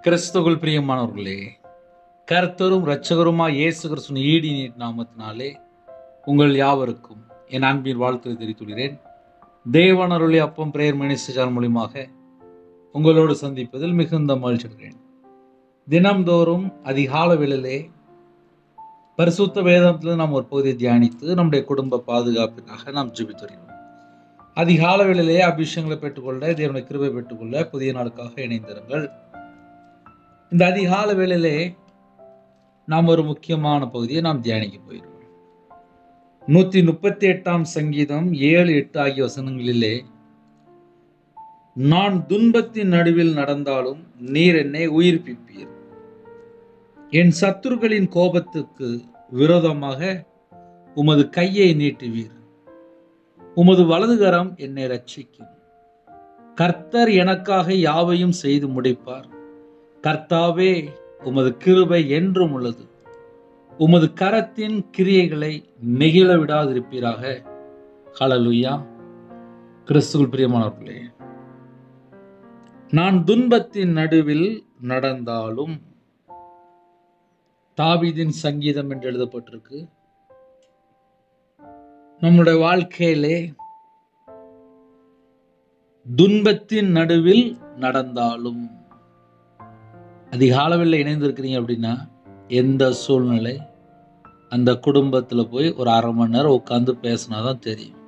கிறிஸ்துவுக்குள் பிரியமானவர்களே, கர்த்தரும் இரட்சகருமாய் இயேசு கிறிஸ்துவின் ஈடி நாமத்தினாலே உங்கள் யாவருக்கும் என் அன்பின் வாழ்த்துக்களை தெரிவித்துள்ளேன். தேவன் அருளிய அப்பம் பிரேயர் மினிஸ்ட்ரி மூலியமாக உங்களோடு சந்திப்பதில் மிகுந்த மகிழ்ச்சி அடைகிறேன். தினம்தோறும் அதிகால வேளையிலே பரிசுத்த வேதத்திலிருந்து நாம் ஒரு பகுதியை தியானித்து நம்முடைய குடும்ப பாதுகாப்பிற்காக நாம் ஜெபித்து வருகிறோம். அதிகால வேளையிலே அபிஷேகங்களை பெற்றுக்கொள்ள, தேவனுடைய கிருபை பெற்றுக்கொள்ள புதிய நாளுக்காக இணைந்திருங்கள். இந்த அதிகால வேளையிலே நாம் ஒரு முக்கியமான பகுதியை நாம் தியானிக்க போகிறோம். 138 சங்கீதம் 7-8 ஆகிய வசனங்களிலே, நான் துன்பத்தின் நடுவில் நடந்தாலும் நீர் என்னை உயிர்ப்பிப்பீர், என் சத்துருக்களின் கோபத்துக்கு விரோதமாக உமது கையை நீட்டுவீர், உமது வலதுகரம் என்னை ரட்சிக்கும். கர்த்தர் எனக்காக யாவையும் செய்து முடிப்பார். கர்த்தாவே, உமது கிருபை என்றும் உள்ளது. உமது கரத்தின் கிரியைகளை நெகிழ விடாதிருப்பீராக. ஹல்லேலூயா. கிறிஸ்துவுக்குள் பிரியமானவர்களே, நான் துன்பத்தின் நடுவில் நடந்தாலும், தாவீதின் சங்கீதம் என்று எழுதப்பட்டிருக்கு. நம்முடைய வாழ்க்கையிலே துன்பத்தின் நடுவில் நடந்தாலும், அதிகாலவில் இணைந்திருக்கிறீங்க அப்படின்னா, எந்த சூழ்நிலை அந்த குடும்பத்தில் போய் ஒரு அரை மணி நேரம் உட்காந்து பேசினாதான் தெரியும்.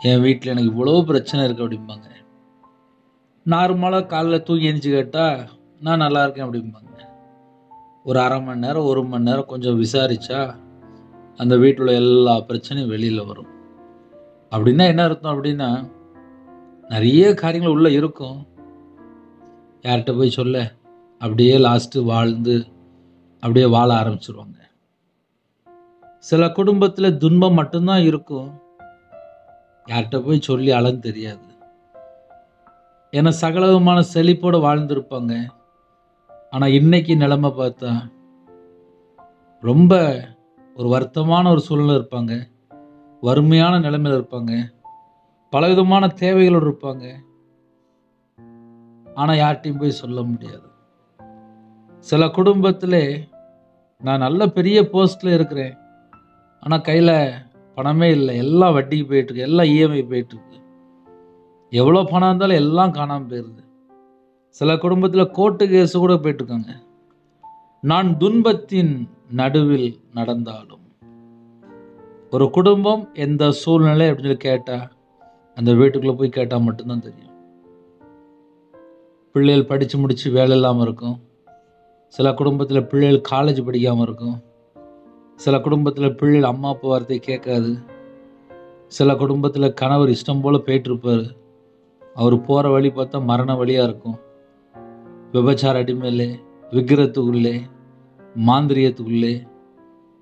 என் வீட்டில் எனக்கு இவ்வளோ பிரச்சனை இருக்கு அப்படிம்பாங்க. நார்மலாக காலையில் தூங்கி எழுந்துச்சு கேட்டால் நான் நல்லா இருக்கேன் அப்படிம்பாங்க. ஒரு அரை மணி நேரம் 1 மணி நேரம் கொஞ்சம் விசாரித்தா அந்த வீட்டில் எல்லா பிரச்சனையும் வெளியில் வரும். அப்படின்னா என்ன அர்த்தம் அப்படின்னா, நிறைய காரியங்கள் உள்ளே இருக்கும், யார்கிட்ட போய் சொல்ல, அப்படியே லாஸ்ட்டு வாழ்ந்து அப்படியே வாழ ஆரம்பிச்சிருவாங்க. சில குடும்பத்தில் துன்பம் மட்டும்தான் இருக்கும், யார்கிட்ட போய் சொல்லி அளன்னு தெரியாது. ஏன்னா சகலவிதமான செழிப்போடு வாழ்ந்துருப்பாங்க. ஆனால் இன்னைக்கு நிலைமை பார்த்தா ரொம்ப ஒரு வருத்தமான ஒரு சூழ்நிலை இருப்பாங்க, வறுமையான நிலைமையில் இருப்பாங்க, பலவிதமான தேவைகளோடு இருப்பாங்க. ஆனால் யார்கிட்டையும் போய் சொல்ல முடியாது. சில குடும்பத்தில் நான் நல்ல பெரிய போஸ்டில் இருக்கிறேன், ஆனால் கையில் பணமே இல்லை, எல்லாம் வட்டிக்கு போயிட்டுருக்கு, எல்லாம் இஎம்ஐ போயிட்டுருக்கு, எவ்வளோ பணம் இருந்தாலும் எல்லாம் காணாமல் போயிடுது. சில குடும்பத்தில் கோர்ட்டு கேஸு கூட போயிட்டுருக்காங்க. நான் துன்பத்தின் நடுவில் நடந்தாலும், ஒரு குடும்பம் எந்த சூழ்நிலை அப்படின்னு சொல்லி கேட்டால் அந்த வீட்டுக்குள்ளே போய் கேட்டால் மட்டும்தான் தெரியும். பிள்ளைகள் படித்து முடித்து வேலை இல்லாமல் இருக்கும். சில குடும்பத்தில் பிள்ளைகள் காலேஜ் படிக்காமல் இருக்கும். சில குடும்பத்தில் பிள்ளைகள் அம்மா அப்பா வார்த்தை கேட்காது. சில குடும்பத்தில் கணவர் இஷ்டம் போல் போயிட்டுருப்பார், அவர் போகிற வழி பார்த்தா மரண வழியாக இருக்கும். விபச்சார அடிமையிலே, விக்கிரத்துக்குள்ளே, மாந்திரியத்துக்குள்ளே,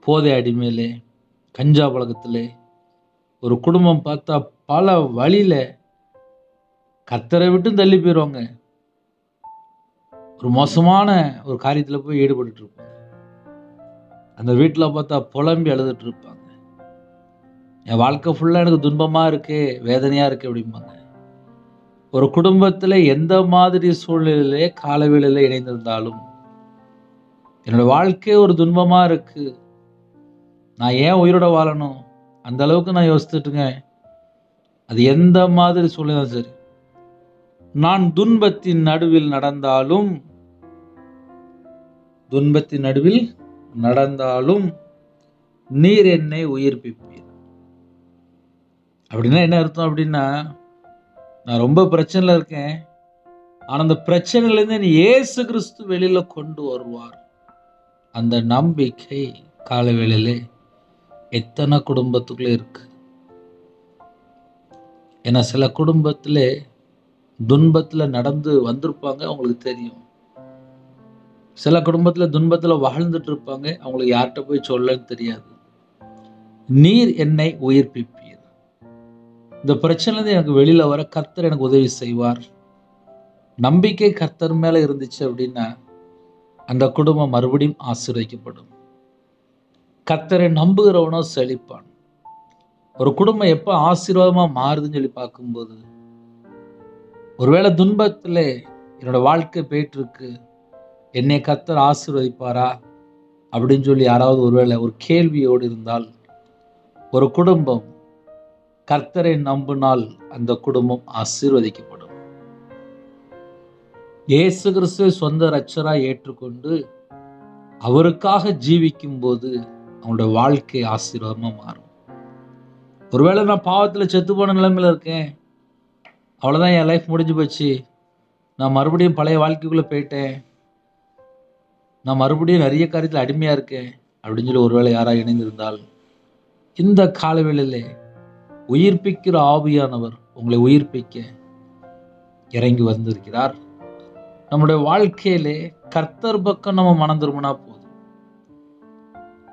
போதை அடிமையிலே, கஞ்சா பழக்கத்திலே ஒரு குடும்பம் பார்த்தா பல வழியில் கர்த்தரை விட்டு தள்ளி போயிடுவாங்க. ஒரு மோசமான ஒரு காரியத்தில் போய் ஈடுபட்டு இருப்பாங்க. அந்த வீட்டில் பார்த்தா புலம்பி அழுதுட்டு இருப்பாங்க. என் வாழ்க்கை ஃபுல்லாக எனக்கு துன்பமாக இருக்கு, வேதனையாக இருக்கு அப்படிம்பாங்க. ஒரு குடும்பத்தில் எந்த மாதிரி சூழ்நிலையிலே காலவேளையில் இணைந்திருந்தாலும், என்னோட வாழ்க்கை ஒரு துன்பமாக இருக்கு, நான் ஏன் உயிரோட வாழணும், அந்த அளவுக்கு நான் யோசிச்சுட்டுங்க. அது எந்த மாதிரி சூழ்நிலை சரி, நான் துன்பத்தின் நடுவில் நடந்தாலும், துன்பத்தின் நடுவில் நடந்தாலும் நீர் என்னை உயிர்ப்பிப்பீர். அப்படின்னா என்ன அர்த்தம் அப்படின்னா, நான் ரொம்ப பிரச்சனையில் இருக்கேன், ஆனால் அந்த பிரச்சனையிலேருந்து இயேசு கிறிஸ்து வெளியில கொண்டு வருவார். அந்த நம்பிக்கை கால வேளையிலே எத்தனை குடும்பத்துக்குள்ளே இருக்கு. ஏன்னா சில குடும்பத்தில் துன்பத்தில் நடந்து வந்திருப்பாங்க, அவங்களுக்கு தெரியும். சில குடும்பத்தில் துன்பத்தில் வாழ்ந்துட்டு இருப்பாங்க, அவங்களுக்கு யார்கிட்ட போய் சொல்லன்னு தெரியாது. நீர் என்னை உயிர்ப்பிப்பீர். இந்த பிரச்சனையிலேருந்து எனக்கு வெளியில் வர கர்த்தர் எனக்கு உதவி செய்வார். நம்பிக்கை கர்த்தர் மேலே இருந்துச்சு அப்படின்னா அந்த குடும்பம் மறுபடியும் ஆசீர்வதிக்கப்படும். கர்த்தரை நம்புகிறவனோ செழிப்பான். ஒரு குடும்பம் எப்போ ஆசீர்வாதமாக மாறுதுன்னு சொல்லி பார்க்கும்போது, ஒருவேளை துன்பத்தில் என்னோட வாழ்க்கை போயிட்டு இருக்கு, என்னை கர்த்தர் ஆசீர்வதிப்பாரா அப்படின்னு சொல்லி யாராவது ஒருவேளை ஒரு கேள்வியோடு இருந்தால், ஒரு குடும்பம் கர்த்தரை நம்பினால் அந்த குடும்பம் ஆசீர்வதிக்கப்படும். இயேசு கிறிஸ்துவை சொந்த இரட்சகராய் ஏற்றுக்கொண்டு அவருக்காக ஜீவிக்கும் போது அவங்களுடைய வாழ்க்கை ஆசீர்வாதமா மாறும். ஒருவேளை நான் பாவத்துல செத்து போன நிலைமையில இருக்கேன், அவ்வளவுதான், என் லைஃப் முடிஞ்சு போச்சு, நான் மறுபடியும் பழைய வாழ்க்கைக்குள்ள போயிட்டேன், நான் மறுபடியும் நிறைய காரியத்தில் அடிமையா இருக்கேன் அப்படின்னு சொல்லி ஒருவேளை யாராவது இணைந்திருந்தால், இந்த காலவேளையிலே உயிர்ப்பிக்கிற ஆவியானவர் உங்களை உயிர்ப்பிக்க இறங்கி வந்திருக்கிறார். நம்முடைய வாழ்க்கையிலே கர்த்தர் பக்கம் நம்ம மனம் திரும்பினா போதும்.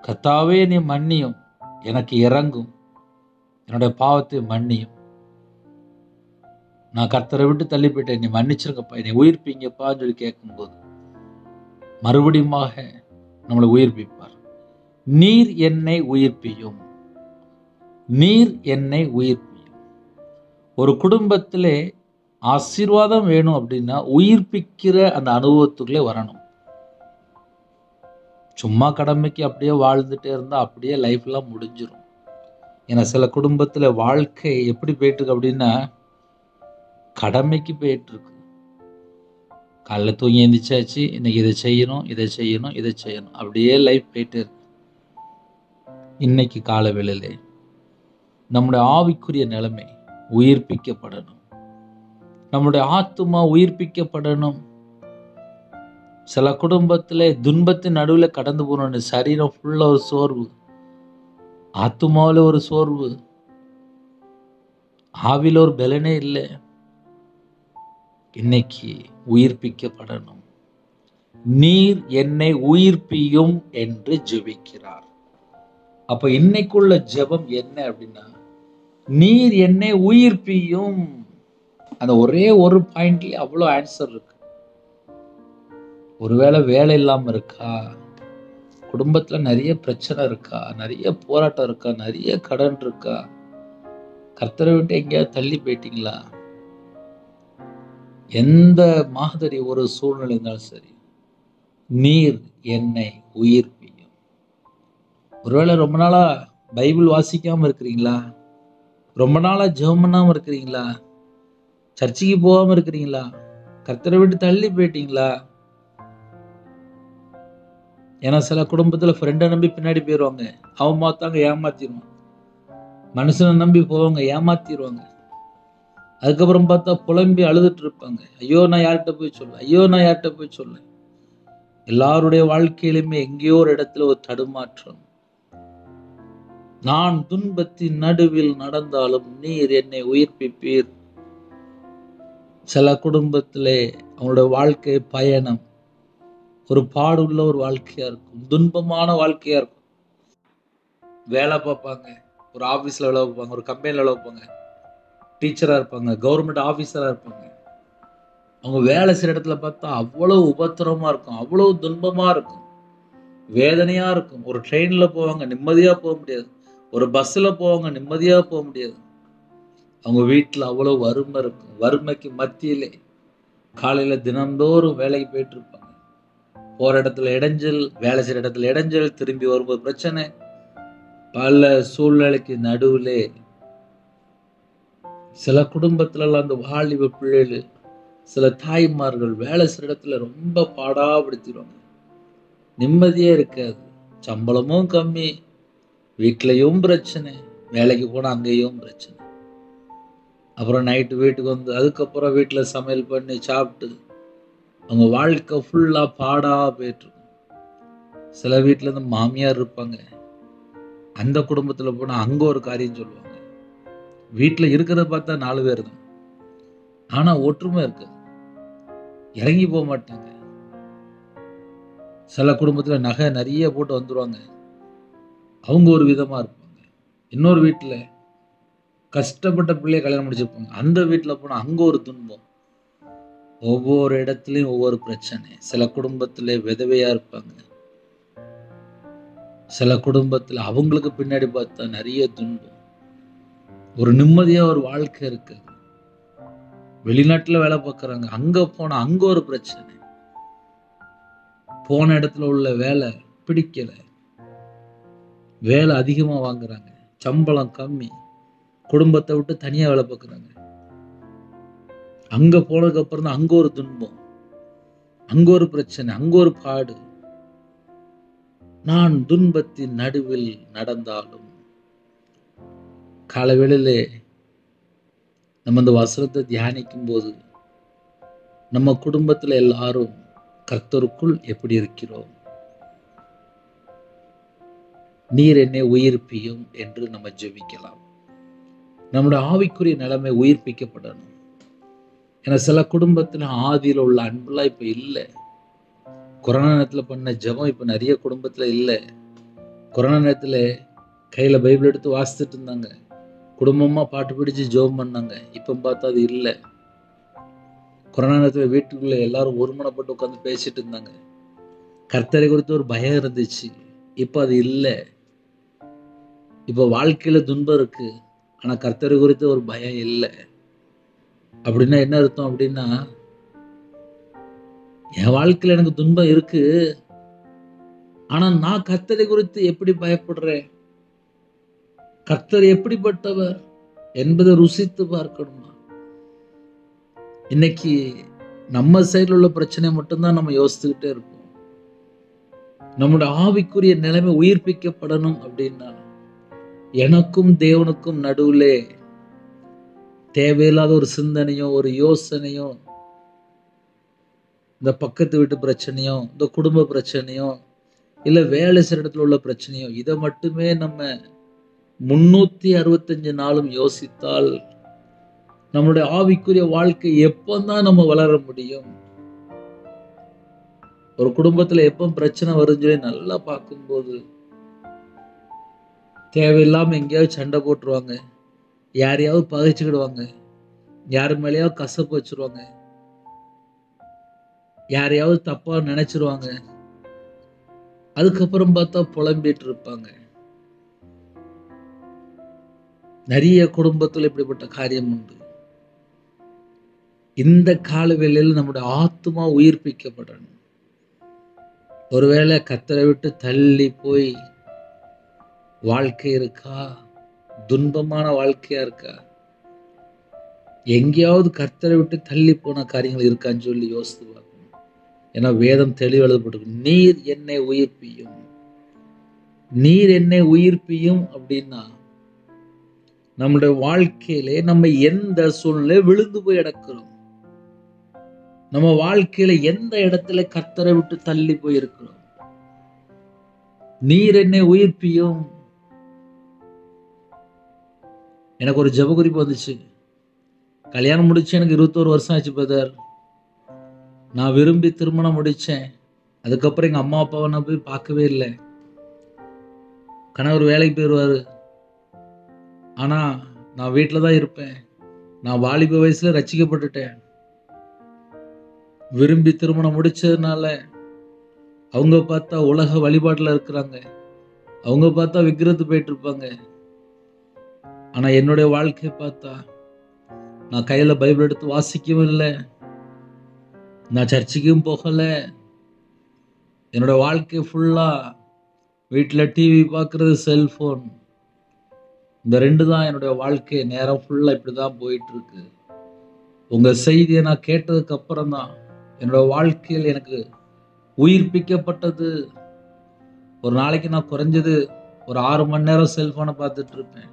கர்த்தாவே நீ மன்னியும், எனக்கு இறங்கும், என்னுடைய பாவத்தை மன்னியும், நான் கர்த்தரை விட்டு தள்ளி போயிட்டேன், நீ மன்னிச்சிருங்கப்பா, என்னை உயிர்ப்பீங்கப்பான்னு சொல்லி கேட்கும்போது மறுபடியுமாக நம்மளை உயிர்ப்பிப்பார். நீர் என்னை உயிர்ப்பியும், நீர் என்னை உயிர்ப்பியும். ஒரு குடும்பத்திலே ஆசீர்வாதம் வேணும் அப்படின்னா உயிர்ப்பிக்கிற அந்த அனுபவத்துக்குள்ளே வரணும். சும்மா கடமைக்கு அப்படியே வாழ்ந்துட்டே இருந்தா அப்படியே லைஃப் எல்லாம் முடிஞ்சிடும். ஏன்னா சில குடும்பத்துல வாழ்க்கை எப்படி போயிட்டு இருக்கு அப்படின்னா, கடமைக்கு போயிட்டு இருக்கு. காலைல தூங்கி எழுந்திரிச்சாச்சு, இன்னைக்கு இதை செய்யணும், இதை செய்யணும், இதை செய்யணும், அப்படியே லைஃப் போயிட்டு இருக்கு. இன்னைக்கு கால வேளையிலே நம்முடைய ஆவிக்குரிய நிலைமை உயிர்ப்பிக்கப்படணும், நம்முடைய ஆத்துமா உயிர்ப்பிக்கப்படணும். சில குடும்பத்துல துன்பத்தின் நடுவில் கடந்து போன சரீரம் ஃபுல்லா ஒரு சோர்வு, ஆத்துமாவில் ஒரு சோர்வு, ஆவில ஒரு பலனே இல்லை. இன்னைக்கு உயிர்ப்பிக்கப்படணும். நீர் என்னை உயிர்ப்பியும் என்று ஜெபிக்கிறார். அப்ப இன்னைக்குள்ள ஜெபம் என்ன அப்படின்னா, நீர் என்னை உயிர்ப்பியும். அந்த ஒரே ஒரு பாயிண்ட்லயே அவ்வளோ ஆன்சர் இருக்கு. ஒருவேளை வேலை இல்லாம இருக்கா, குடும்பத்துல நிறைய பிரச்சனை இருக்கா, நிறைய போராட்டம் இருக்கா, நிறைய கடன் இருக்கா, கர்த்தரை விட்டு எங்கேயாவது தள்ளி போயிட்டீங்களா, எந்த மாதிரி ஒரு சூழ்நிலை இருந்தாலும் சரி, நீர் என்னை உயிர்ப்பியும். ஒருவேளை ரொம்ப நாளா பைபிள் வாசிக்காம இருக்கிறீங்களா, ரொம்ப நாளா ஜெபம் பண்ணாம இருக்கிறீங்களா, சர்ச்சுக்கு போகாம இருக்கிறீங்களா, கர்த்தரை விட்டு தள்ளி போயிட்டீங்களா? ஏன்னா சில குடும்பத்துல ஃப்ரெண்டை நம்பி பின்னாடி போயிடுவாங்க, அவன் பார்த்தாங்க ஏமாத்திடுவான். மனுஷனை நம்பி போவாங்க, ஏமாத்திடுவாங்க. அதுக்கப்புறம் பார்த்தா புலம்பி அழுதுட்டு இருப்பாங்க, ஐயோ நான் யார்கிட்ட போய் சொல்ல, ஐயோ நான் யார்கிட்ட போய் சொல்ல. எல்லாருடைய வாழ்க்கையிலுமே எங்கேயோ ஒரு இடத்துல ஒரு தடுமாற்றம். நான் துன்பத்தின் நடுவில் நடந்தாலும் நீர் என்னை உயிர்ப்பிப்பீர். சில குடும்பத்திலே அவங்களுடைய வாழ்க்கை பயணம் ஒரு பாடுள்ள ஒரு வாழ்க்கையா இருக்கும், துன்பமான வாழ்க்கையா இருக்கும். வேலை பார்ப்பாங்க, ஒரு ஆபீஸ்ல வேலை பார்ப்பாங்க, ஒரு கம்பெனில வேலை பார்ப்பாங்க, டீச்சரா இருப்பாங்க, கவர்மெண்ட் ஆபீசரா இருப்பாங்க. அவங்க வேலை செய்யற இடத்துல பார்த்தா அவ்வளவு உபத்திரமா இருக்கும், அவ்வளவு துன்பமா இருக்கும், வேதனையா இருக்கும். ஒரு ட்ரெயின்ல போவாங்க, நிம்மதியா போக முடியாது. ஒரு பஸ்ல போவாங்க, நிம்மதியா போக முடியாது. அவங்க வீட்டுல அவ்வளவு வறுமை இருக்கும். வறுமைக்கு மத்தியிலே காலையில தினந்தோறும் வேலைக்கு போயிட்டு இருப்பாங்க. போற இடத்துல இடைஞ்சல், வேலை செய்யற இடத்துல இடைஞ்சல், திரும்பி வரும்போது பிரச்சனை. பல சூழ்நிலைக்கு நடுவிலே சில குடும்பத்துல எல்லாம் அந்த வாலிப பிள்ளைகள், சில தாய்மார்கள் வேலை செய்யற இடத்துல ரொம்ப பாடாப்படுத்திடுவாங்க. நிம்மதியே இருக்காது, சம்பளமும் கம்மி, வீட்லயும் பிரச்சனை, வேலைக்கு போனா அங்கேயும் பிரச்சனை. அப்புறம் நைட்டு வீட்டுக்கு வந்து அதுக்கப்புறம் வீட்டுல சமையல் பண்ணி சாப்பிட்டு அவங்க வாழ்க்கை ஃபுல்லா பாடா போயிட்டு இருக்கும். சில வீட்டுல இருந்து மாமியார் இருப்பாங்க, அந்த குடும்பத்துல போனா அங்க ஒரு காரியம் சொல்லுவாங்க. வீட்டுல இருக்கிறத பார்த்தா 4 பேர் தான், ஆனா ஒற்றுமை இருக்காது, இறங்கி போக மாட்டாங்க. சில குடும்பத்துல நகை நிறைய போட்டு வந்துருவாங்க, அவங்க ஒரு விதமா இருப்பாங்க. இன்னொரு வீட்டுல கஷ்டப்பட்ட பிள்ளைய கல்யாணம் முடிச்சிருப்பாங்க, அந்த வீட்டுல போனா அங்க ஒரு துன்பம். ஒவ்வொரு இடத்துலயும் ஒவ்வொரு பிரச்சனை. சில குடும்பத்துல விதவையா இருப்பாங்க, சில குடும்பத்துல அவங்களுக்கு பின்னாடி பார்த்தா நிறைய துன்பம், ஒரு நிம்மதியா ஒரு வாழ்க்கை இருக்கு. வெளிநாட்டுல வேலை பார்க்கறாங்க, அங்க போனா அங்க ஒரு பிரச்சனை. போன இடத்துல உள்ள வேலை பிடிக்கல, வேலை அதிகமா வாங்குறாங்க, சம்பளம் கம்மி, குடும்பத்தை விட்டு தனியா வேலை பார்க்குறாங்க. அங்க போனதுக்கு அப்புறம் தான் அங்க ஒரு துன்பம், அங்க ஒரு பிரச்சனை, அங்க ஒரு பாடு. நான் துன்பத்தின் நடுவில் நடந்தாலும், காலவேளையிலே நம்ம இந்த வசனத்தை தியானிக்கும் போது நம்ம குடும்பத்துல எல்லாரும் கர்த்தருக்குள் எப்படி இருக்கிறோம்? நீர் என்னை உயிர்ப்பியும் என்று நம்ம ஜெபிக்கலாம். நம்முடைய ஆவிக்குரிய நிலைமை உயிர்ப்பிக்கப்படணும். ஏன்னா சில குடும்பத்துல ஆதியில உள்ள அன்புலாம் இப்ப இல்லை. கொரோனா நேரத்துல பண்ண ஜெபம் இப்ப நிறைய குடும்பத்துல இல்லை. கொரோனா நேரத்துல கையில பைபிள் எடுத்து வாசித்துட்டு இருந்தாங்க, குடும்பமா பாட்டு பிடிச்சு ஜெபம் பண்ணாங்க. இப்ப பார்த்தா அது இல்லை. கொரோனா நேரத்துல வீட்டுக்குள்ள எல்லாரும் ஒருமனப்பட்டு உட்காந்து பேசிட்டு இருந்தாங்க. கர்த்தரை குறித்து ஒரு பயம் இருந்துச்சு. இப்ப அது இல்லை. இப்ப வாழ்க்கையில துன்பம் இருக்கு, ஆனா கர்த்தரை குறித்து ஒரு பயம் இல்லை. அப்படின்னா என்ன அர்த்தம்? அப்படின்னா என் வாழ்க்கையில எனக்கு துன்பம் இருக்கு, ஆனா நான் கர்த்தரை குறித்து எப்படி பயப்படுறேன், கர்த்தர் எப்படிப்பட்டவர் என்பதை ருசித்து பார்க்கணுமா? இன்னைக்கு நம்ம சைடுல உள்ள பிரச்சனை மட்டும்தான் நம்ம யோசிச்சுக்கிட்டே இருப்போம். நம்முடைய ஆவிக்குரிய நிலைமை உயிர்ப்பிக்கப்படணும் அப்படின்னா எனக்கும் தேவனுக்கும் நடுவுலே தேவையில்லாத ஒரு சிந்தனையோ ஒரு யோசனையோ, இந்த பக்கத்து வீட்டு பிரச்சனையோ, இந்த குடும்ப பிரச்சனையோ, இல்ல வேலை செய்யற இடத்துல உள்ள பிரச்சனையோ, இதை மட்டுமே நம்ம 365 நாளும் யோசித்தால் நம்முடைய ஆவிக்குரிய வாழ்க்கை எப்பதான் நம்ம வளர முடியும்? ஒரு குடும்பத்துல எப்ப பிரச்சனை வரும்னு சொல்லி நல்லா பார்க்கும்போது தேவையில்லாம எங்கேயாவது சண்டை போட்டுருவாங்க, யாரையாவது பகைச்சுக்கிடுவாங்க, யாரு மேலேயாவது கசப்பு வச்சிருவாங்க, யாரையாவது தப்பா நினைச்சிருவாங்க. அதுக்கப்புறம் பார்த்தா புலம்பிட்டு இருப்பாங்க. நிறைய குடும்பத்துல இப்படிப்பட்ட காரியம் உண்டு. இந்த காலவேளையில் நம்முடைய ஆத்துமா உயிர்ப்பிக்கப்படணும். ஒருவேளை கர்த்தரை விட்டு தள்ளி போய் வாழ்க்கை இருக்கா, துன்பமான வாழ்க்கையா இருக்கா, எங்கேயாவது கர்த்தரை விட்டு தள்ளி போன காரியங்கள் இருக்கான்னு சொல்லி யோசித்து பார்க்கணும். ஏன்னா வேதம் தெளிவு எழுதப்பட்டிருக்கு, நீர் என்னை உயிர்ப்பியும். நீர் என்னை உயிர்ப்பியும் அப்படின்னா நம்முடைய வாழ்க்கையிலே நம்ம எந்த சூழ்நிலை விழுந்து போய் கிடக்கிறோம், நம்ம வாழ்க்கையில எந்த இடத்துல கர்த்தரை விட்டு தள்ளி போயிருக்கிறோம், நீர் என்னை உயிர்ப்பியும். எனக்கு ஒரு ஜெப குறிப்பு வந்துச்சு. கல்யாணம் முடிச்சு எனக்கு 21 வருஷம் ஆச்சு பிரதர். நான் விரும்பி திருமணம் முடிச்சேன். அதுக்கப்புறம் எங்க அம்மா அப்பாவை நான் போய் பார்க்கவே இல்லை. கணவர் வேலைக்கு போயிடுவாரு, ஆனா நான் வீட்டில தான் இருப்பேன். நான் வாலிப வயசுல ரட்சிக்கப்பட்டுட்டேன். விரும்பி திருமணம் முடிச்சதுனால அவங்க பார்த்தா உலக வழிபாட்டுல இருக்கிறாங்க, அவங்க பார்த்தா விக்கிரத்து போயிட்டு இருப்பாங்க. ஆனா என்னுடைய வாழ்க்கை பார்த்தா நான் கையில பைபிள் எடுத்து வாசிக்கவும் இல்லை, நான் சர்ச்சுக்கும் போகல. என்னோட வாழ்க்கை ஃபுல்லா வீட்டுல டிவி பார்க்கறது, செல்போன், இந்த 2 தான் என்னுடைய வாழ்க்கை. நேரம் ஃபுல்லா இப்படிதான் போயிட்டு இருக்கு. உங்க செய்தியை நான் கேட்டதுக்கு அப்புறம் தான் என்னோட வாழ்க்கையில் எனக்கு உயிர்ப்பிக்கப்பட்டது. ஒரு நாளைக்கு நான் குறைஞ்சது ஒரு 6 மணி நேரம் செல்போனை பார்த்துட்டு இருப்பேன்.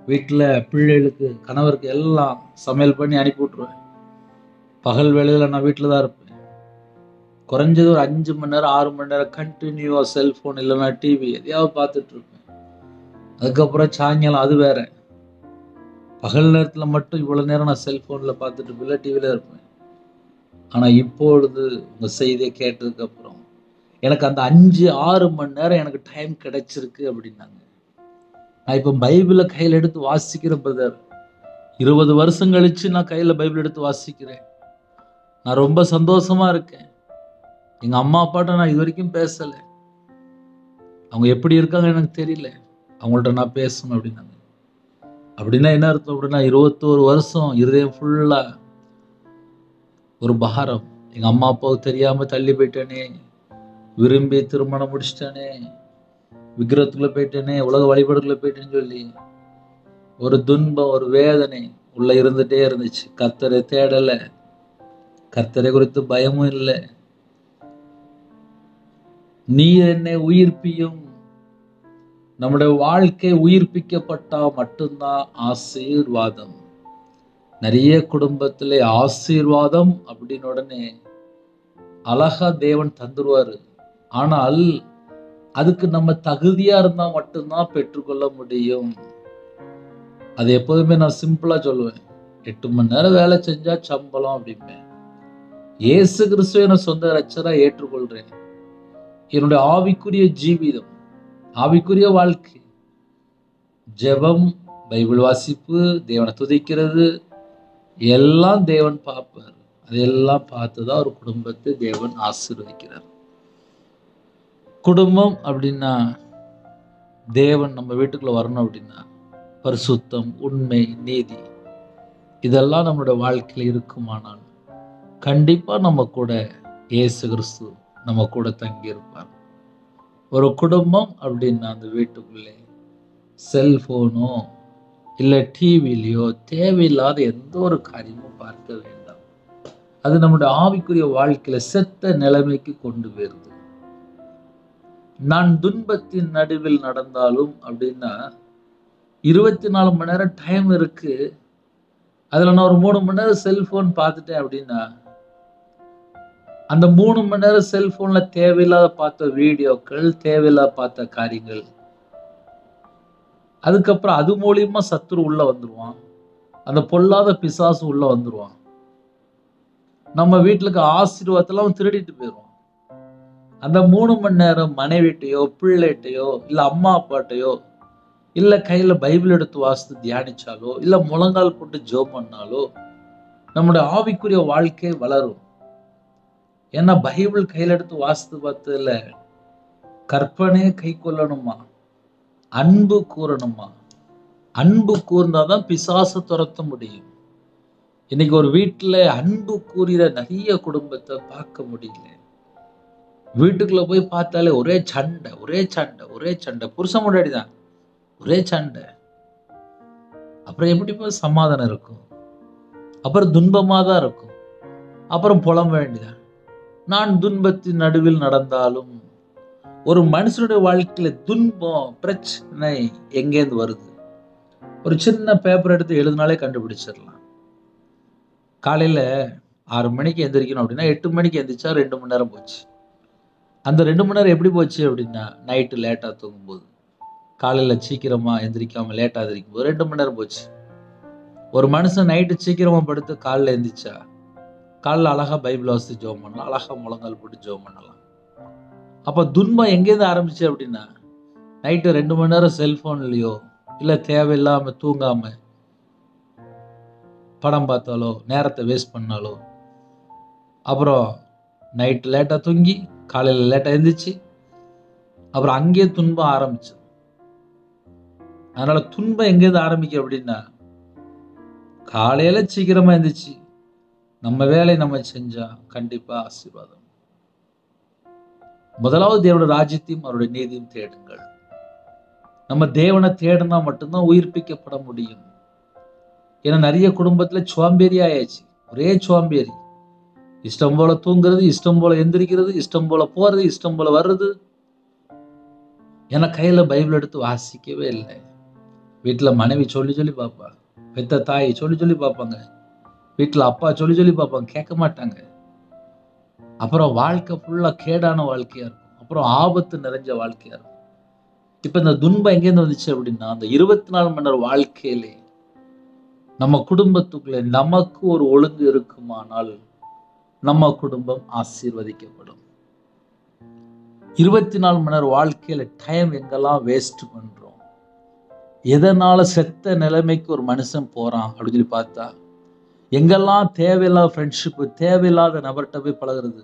வீட்டில் பிள்ளைகளுக்கு கணவருக்கு எல்லாம் சமையல் பண்ணி அனுப்பி விட்டுருவேன். பகல் வேளையில் நான் வீட்டில் தான் இருப்பேன். குறைஞ்சது ஒரு 5 மணி நேரம் 6 மணி நேரம் கண்டினியூவா செல்போன் இல்லைன்னா டிவி எதையாவது பார்த்துட்டு இருப்பேன். அதுக்கப்புறம் சாயங்காலம் அது வேற. பகல் நேரத்தில் மட்டும் இவ்வளவு நேரம் நான் செல்போனில் பார்த்துட்டு இருப்பேன், இல்லை டிவியில இருப்பேன். ஆனா இப்பொழுது உங்க செய்தியை கேட்டதுக்கு அப்புறம் எனக்கு அந்த 5-6 மணி நேரம் எனக்கு டைம் கிடைச்சிருக்கு அப்படின்னாங்க. நான் இப்ப பைபிளை கையில எடுத்து வாசிக்கிறேன் பிரதர். 20 வருஷம் கழிச்சு நான் கையில பைபிள் எடுத்து வாசிக்கிறேன். நான் ரொம்ப சந்தோஷமா இருக்கேன். எங்க அம்மா அப்பாட்ட நான் இது வரைக்கும் பேசல. அவங்க எப்படி இருக்காங்க எனக்கு தெரியல, அவங்கள்ட்ட நான் பேசணும் அப்படின்னாங்க. அப்படின்னா என்ன அர்த்தம்? அப்படின்னா 21 வருஷம் இருதயம் ஃபுல்லா ஒரு பாரம். எங்க அம்மா அப்பாவுக்கு தெரியாம தள்ளி போயிட்டேனே, விரும்பி திருமணம் முடிச்சிட்டானே, விக்கிரத்துக்குள்ள போயிட்டேனே, உலக வழிபாடுக்குள்ள போயிட்டேன்னு சொல்லி ஒரு துன்பம், ஒரு வேதனை உள்ள இருந்துட்டே இருந்துச்சு. கர்த்தரை தேடல, கர்த்தரை குறித்து பயமும் இல்லை. நீர் என்னை உயிர்ப்பியும். நம்முடைய வாழ்க்கை உயிர்ப்பிக்கப்பட்டா மட்டும்தான் ஆசீர்வாதம். நிறைய குடும்பத்திலே ஆசீர்வாதம் அப்படின்னு உடனே அழகா தேவன் தந்துருவாரு. ஆனால் அதுக்கு நம்ம தகுதியா இருந்தா மட்டும்தான் பெற்றுக்கொள்ள முடியும். அது எப்போதுமே நான் சிம்பிளா சொல்லுவேன், 8 மணி நேரம் வேலை செஞ்சா சம்பளம் அப்படிம்பேன். இயேசு கிறிஸ்துவை நான் சொந்த ரட்சகரா ஏற்றுக்கொள்றேன். என்னுடைய ஆவிக்குரிய ஜீவிதம், ஆவிக்குரிய வாழ்க்கை, ஜெபம், பைபிள் வாசிப்பு, தேவனை துதிக்கிறது எல்லாம் தேவன் பார்ப்பார். அதெல்லாம் பார்த்துதான் ஒரு குடும்பத்தை தேவன் ஆசீர்வதிக்கிறார். குடும்பம் அப்படின்னா தேவன் நம்ம வீட்டுக்குள்ள வரணும் அப்படின்னா பரிசுத்தம், உண்மை, நீதி இதெல்லாம் நம்மளோட வாழ்க்கையில் இருக்குமானால் கண்டிப்பா நம்ம கூட இயேசு கிறிஸ்து நம்ம கூட தங்கி இருப்பார். ஒரு குடும்பம் அப்படின்னா அந்த வீட்டுக்குள்ளே செல்போனோ இல்லை டிவிலையோ தேவையில்லாத எந்த ஒரு காரியமும் பார்க்க வேண்டாம். அது நம்முடைய ஆவிக்குரிய வாழ்க்கையில செத்த நிலைமைக்கு கொண்டு வருது. நான் துன்பத்தின் நடுவில் நடந்தாலும் அப்படின்னா 24 மணி நேரம் டைம் இருக்கு. அதுல நான் ஒரு 3 மணி நேரம் செல்போன் பார்த்துட்டேன் அப்படின்னா அந்த 3 மணி நேரம் செல்போன்ல தேவையில்லாத பார்த்த வீடியோக்கள், தேவையில்லாத பார்த்த காரியங்கள், அதுக்கப்புறம் அது மூலியமா சத்துரு உள்ள வந்துருவான். அந்த பொல்லாத பிசாசு உள்ள வந்துருவான். நம்ம வீட்டுக்கு ஆசீர்வாதத்தெல்லாம் திருடிட்டு போயிடுவான். அந்த 3 மணி நேரம் மனைவிட்டையோ, பிள்ளைகிட்டையோ, இல்ல அம்மா அப்பாட்டையோ, இல்ல கையில பைபிள் எடுத்து வாசித்து தியானிச்சாலோ, இல்ல முழங்கால் போட்டு ஜெபம் பண்ணாலோ நம்முடைய ஆவிக்குரிய வாழ்க்கை வளரும். ஏன்னா பைபிள் கையில எடுத்து வாசித்து பார்த்ததுல கற்பனையை கை கொள்ளணுமா, அன்பு கூறணுமா. அன்பு கூர்ந்தாதான் பிசாசை துரத்த முடியும். இன்னைக்கு ஒரு வீட்டுல அன்பு கூறிற நிறைய குடும்பத்தை பார்க்க முடியல. வீட்டுக்குள்ள போய் பார்த்தாலே ஒரே சண்டை, ஒரே சண்டை, ஒரே சண்டை. புருஷன் முன்னாடி தான் ஒரே சண்டை. அப்புறம் எப்படிப்பா சமாதானம் இருக்கும்? அப்புறம் துன்பமா தான் இருக்கும். அப்புறம் புலம்ப வேண்டியதான். நான் துன்பத்தின் நடுவில் நடந்தாலும். ஒரு மனுஷனுடைய வாழ்க்கையில துன்பம், பிரச்சனை எங்கேருந்து வருது? ஒரு சின்ன பேப்பர் எடுத்து எழுதினாலே கண்டுபிடிச்சிடலாம். காலையில 6 மணிக்கு எந்திரிக்கணும் அப்படின்னா 8 மணிக்கு எந்திரிச்சா 2 மணி நேரம் போச்சு. அந்த 2 மணி நேரம் எப்படி போச்சு அப்படின்னா நைட்டு லேட்டா தூங்கும்போது, காலையில சீக்கிரமா எந்திரிக்காம லேட்டா எந்திரிக்கும் போது 2 மணி நேரம் போச்சு. ஒரு மனுஷன் நைட்டு சீக்கிரமா படுத்து காலைல எந்திரிச்சா காலைல அழகா பைபிள் வாசித்து ஜெபம் பண்ணலாம், அழகா முழங்கால் போட்டு ஜெபம் பண்ணலாம். அப்ப துன்பம் எங்கேருந்து ஆரம்பிச்சு அப்படின்னா நைட்டு 2 மணி நேரம் செல்போன்லயோ இல்ல தேவையில்லாம தூங்காம படம் பார்த்தாலோ, நேரத்தை வேஸ்ட் பண்ணாலோ, அப்புறம் நைட்டு லேட்டா தூங்கி காலையில லேட்டா எழுந்திரிச்சு அப்புறம் அங்கேயே துன்பம் ஆரம்பிச்சு. அதனால துன்பம் எங்கேருந்து ஆரம்பிக்கும் அப்படின்னா காலையில சீக்கிரமா எழுந்திரிச்சு நம்ம வேலையை நம்ம செஞ்சா கண்டிப்பா ஆசீர்வாதம். முதலாவது தேவனுடைய ராஜ்யத்தையும் அவருடைய நீதியும் தேடுங்கள். நம்ம தேவனை தேடினா மட்டும்தான் உயிர்ப்பிக்கப்பட முடியும். ஏன்னா நிறைய குடும்பத்துல சோம்பேறி ஆயாச்சு. ஒரே சோம்பேறி. இஷ்டம் போல தூங்குறது, இஷ்டம் போல எந்திரிக்கிறது, இஷ்டம் போல போறது, இஷ்டம் போல வர்றது. ஏன்னா கையில பைபிள் எடுத்து வாசிக்கவே இல்லை. வீட்டுல மனைவி சொல்லி சொல்லி பார்ப்பா, பெத்த தாய் சொல்லி சொல்லி பார்ப்பாங்க, வீட்டுல அப்பா சொல்லி சொல்லி பார்ப்பாங்க, கேட்க மாட்டாங்க. அப்புறம் வாழ்க்கை ஃபுல்லா கேடான வாழ்க்கையா இருக்கும். அப்புறம் ஆபத்து நிறைஞ்ச வாழ்க்கையா இருக்கும். இப்ப இந்த துன்பம் எங்கேருந்து வந்துச்சு அப்படின்னா அந்த 24 மணி நேரம் வாழ்க்கையிலே நம்ம குடும்பத்துக்குள்ள நமக்கு ஒரு ஒழுங்கு இருக்குமானால் நம்ம குடும்பம் ஆசீர்வதிக்கப்படும். 24 மணி நேரம் வாழ்க்கையில டைம் எங்கெல்லாம் வேஸ்ட் பண்றோம், எதனால செத்த நிலைமைக்கு ஒரு மனுஷன் போறான் அப்படின்னு சொல்லி பார்த்தா எங்கெல்லாம் தேவையில்லாத ஃப்ரெண்ட்ஷிப், தேவையில்லாத நபர்கிட்ட போய் பழகிறது.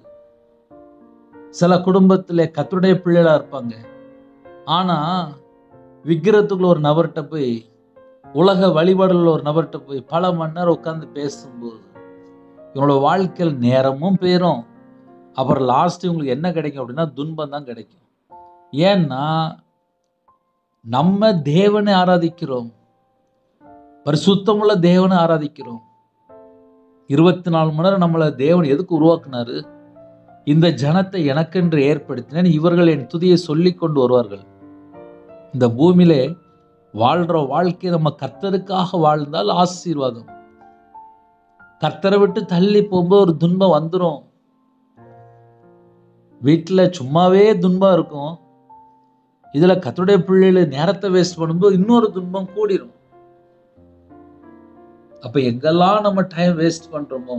சில குடும்பத்திலே கர்த்தருடைய பிள்ளைகளா இருப்பாங்க, ஆனா விக்கிரத்துக்குள்ள ஒரு நபர்கிட்ட போய், உலக வழிபாடுள்ள ஒரு நபர்கிட்ட போய் பல மணி நேரம் உட்கார்ந்து பேசும்போது இவனோட வாழ்க்கையில் நேரமும் போயிடும், அப்புறம் லாஸ்ட் உங்களுக்கு என்ன கிடைக்கும் அப்படின்னா துன்பம் தான் கிடைக்கும். ஏன்னா நம்ம தேவனை ஆராதிக்கிறோம், பரிசுத்தமுள்ள தேவனை ஆராதிக்கிறோம். 24 மணி நேரம் நம்மளை தேவன் எதுக்கு உருவாக்குனாரு? இந்த ஜனத்தை எனக்கென்று ஏற்படுத்தினேன், இவர்கள் என் துதியை சொல்லிக் கொண்டு வருவார்கள். இந்த பூமியிலே வாழ்ற வாழ்க்கை நம்ம கர்த்தருக்காக வாழ்ந்தால் ஆசீர்வாதம். கர்த்தரை விட்டு தள்ளி போகும்போது ஒரு துன்பம் வந்துடும். வீட்டில் சும்மாவே துன்பம் இருக்கும், இதுல கர்த்தருடைய பிள்ளைகளை நேரத்தை வேஸ்ட் பண்ணும்போது இன்னொரு துன்பம் கூடிரும். அப்ப எங்கெல்லாம் நம்ம டைம் வேஸ்ட் பண்றோமோ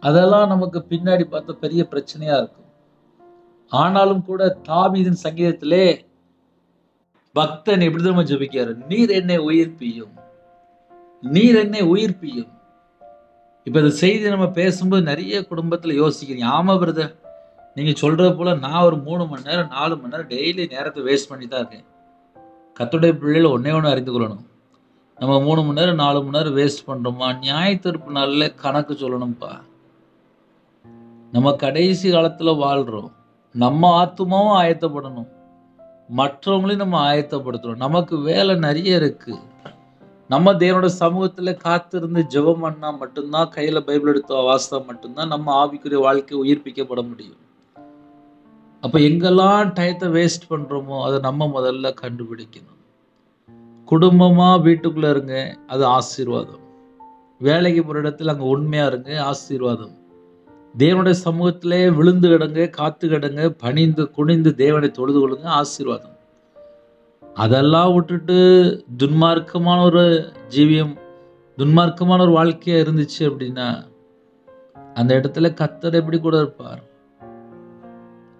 அதெல்லாம் நமக்கு பின்னாடி பார்த்த பெரிய பிரச்சனையா இருக்கும். ஆனாலும் கூட தாவீதின் சங்கீதத்திலே பக்தன் எப்படி நம்ம ஜெபிக்கிறாரு, நீர் என்னை உயிர்ப்பியும், நீர் என்னை உயிர்ப்பியும். இப்ப இந்த செய்தி நம்ம பேசும்போது நிறைய குடும்பத்துல யோசிக்கிறீங்க, ஆமா பிரதர் நீங்க சொல்றது போல நான் ஒரு 3 மணி நேரம் 4 மணி நேரம் டெய்லி நேரத்தை வேஸ்ட் பண்ணி தான் இருக்கேன். கர்த்தருடைய பிள்ளைகள் ஒன்னே ஒன்று அறிந்து கொள்ளணும், நம்ம 3 மணி நேரம் 4 மணி நேரம் வேஸ்ட் பண்றோமா, நியாய தீர்ப்பு நாள்ல கணக்கு சொல்லணும்ப்பா. நம்ம கடைசி காலத்துல வாழ்றோம், நம்ம ஆத்துமாவும் ஆயத்தப்படணும், மற்றவங்களையும் நம்ம ஆயத்தப்படுத்தணும். நமக்கு வேலை நிறைய இருக்கு. நம்ம தேவனோட சமூகத்துல காத்திருந்து ஜெபம் பண்ணா மட்டும்தான், கையில பைபிள் எடுத்து வாசித்தா மட்டும்தான் நம்ம ஆவிக்குரிய வாழ்க்கை உயிர்ப்பிக்கப்பட முடியும். அப்ப எங்கெல்லாம் டயத்தை வேஸ்ட் பண்றோமோ அதை நம்ம முதல்ல கண்டுபிடிக்கணும். குடும்பமா வீட்டுக்குள்ள இருங்க, அது ஆசீர்வாதம். வேலைக்கு போற இடத்துல அங்க உண்மையா இருங்க, ஆசீர்வாதம். தேவனுடைய சமூகத்திலே விழுந்து கிடங்க, காத்து கிடங்க, பணிந்து குனிந்து தேவனை தொழுது கொள்ளுங்க, ஆசீர்வாதம். அதெல்லாம் விட்டுட்டு துன்மார்க்கமான ஒரு ஜீவியம், துன்மார்க்கமான ஒரு வாழ்க்கையா இருந்துச்சு அப்படின்னா அந்த இடத்துல கர்த்தர் எப்படி கூட இருப்பார்?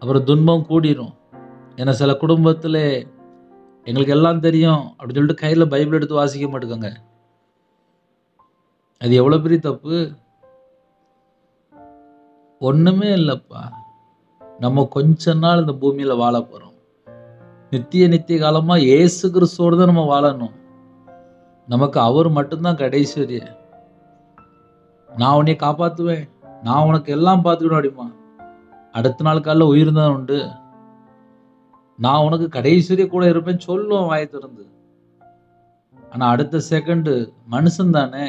அப்புறம் துன்பம் கூடிரும். ஏன்னா சில குடும்பத்துல எங்களுக்கு எல்லாம் தெரியும் அப்படின்னு சொல்லிட்டு கையில பைபிள் எடுத்து வாசிக்க மாட்டேங்க. அது எவ்வளவு பெரிய தப்பு. ஒண்ணுமே இல்லப்பா, நம்ம கொஞ்ச நாள் இந்த பூமியில வாழ போறோம். நித்திய காலமா இயேசு கிறிஸ்துவோடு தான் நம்ம வாழணும். நமக்கு அவர் மட்டும்தான் கடைசி வரிய. நான் உன்னை காப்பாத்துவேன், நான் உனக்கு எல்லாம் பார்த்துக்கணும் அப்படிமா. அடுத்த நாள் காலைல உயிர் தான் உண்டு, நான் உனக்கு கடைசி வரைய கூட இருப்பேன்னு சொல்லுவோம் வாயை திறந்து. ஆனா அடுத்த செகண்ட் மனுஷன் தானே,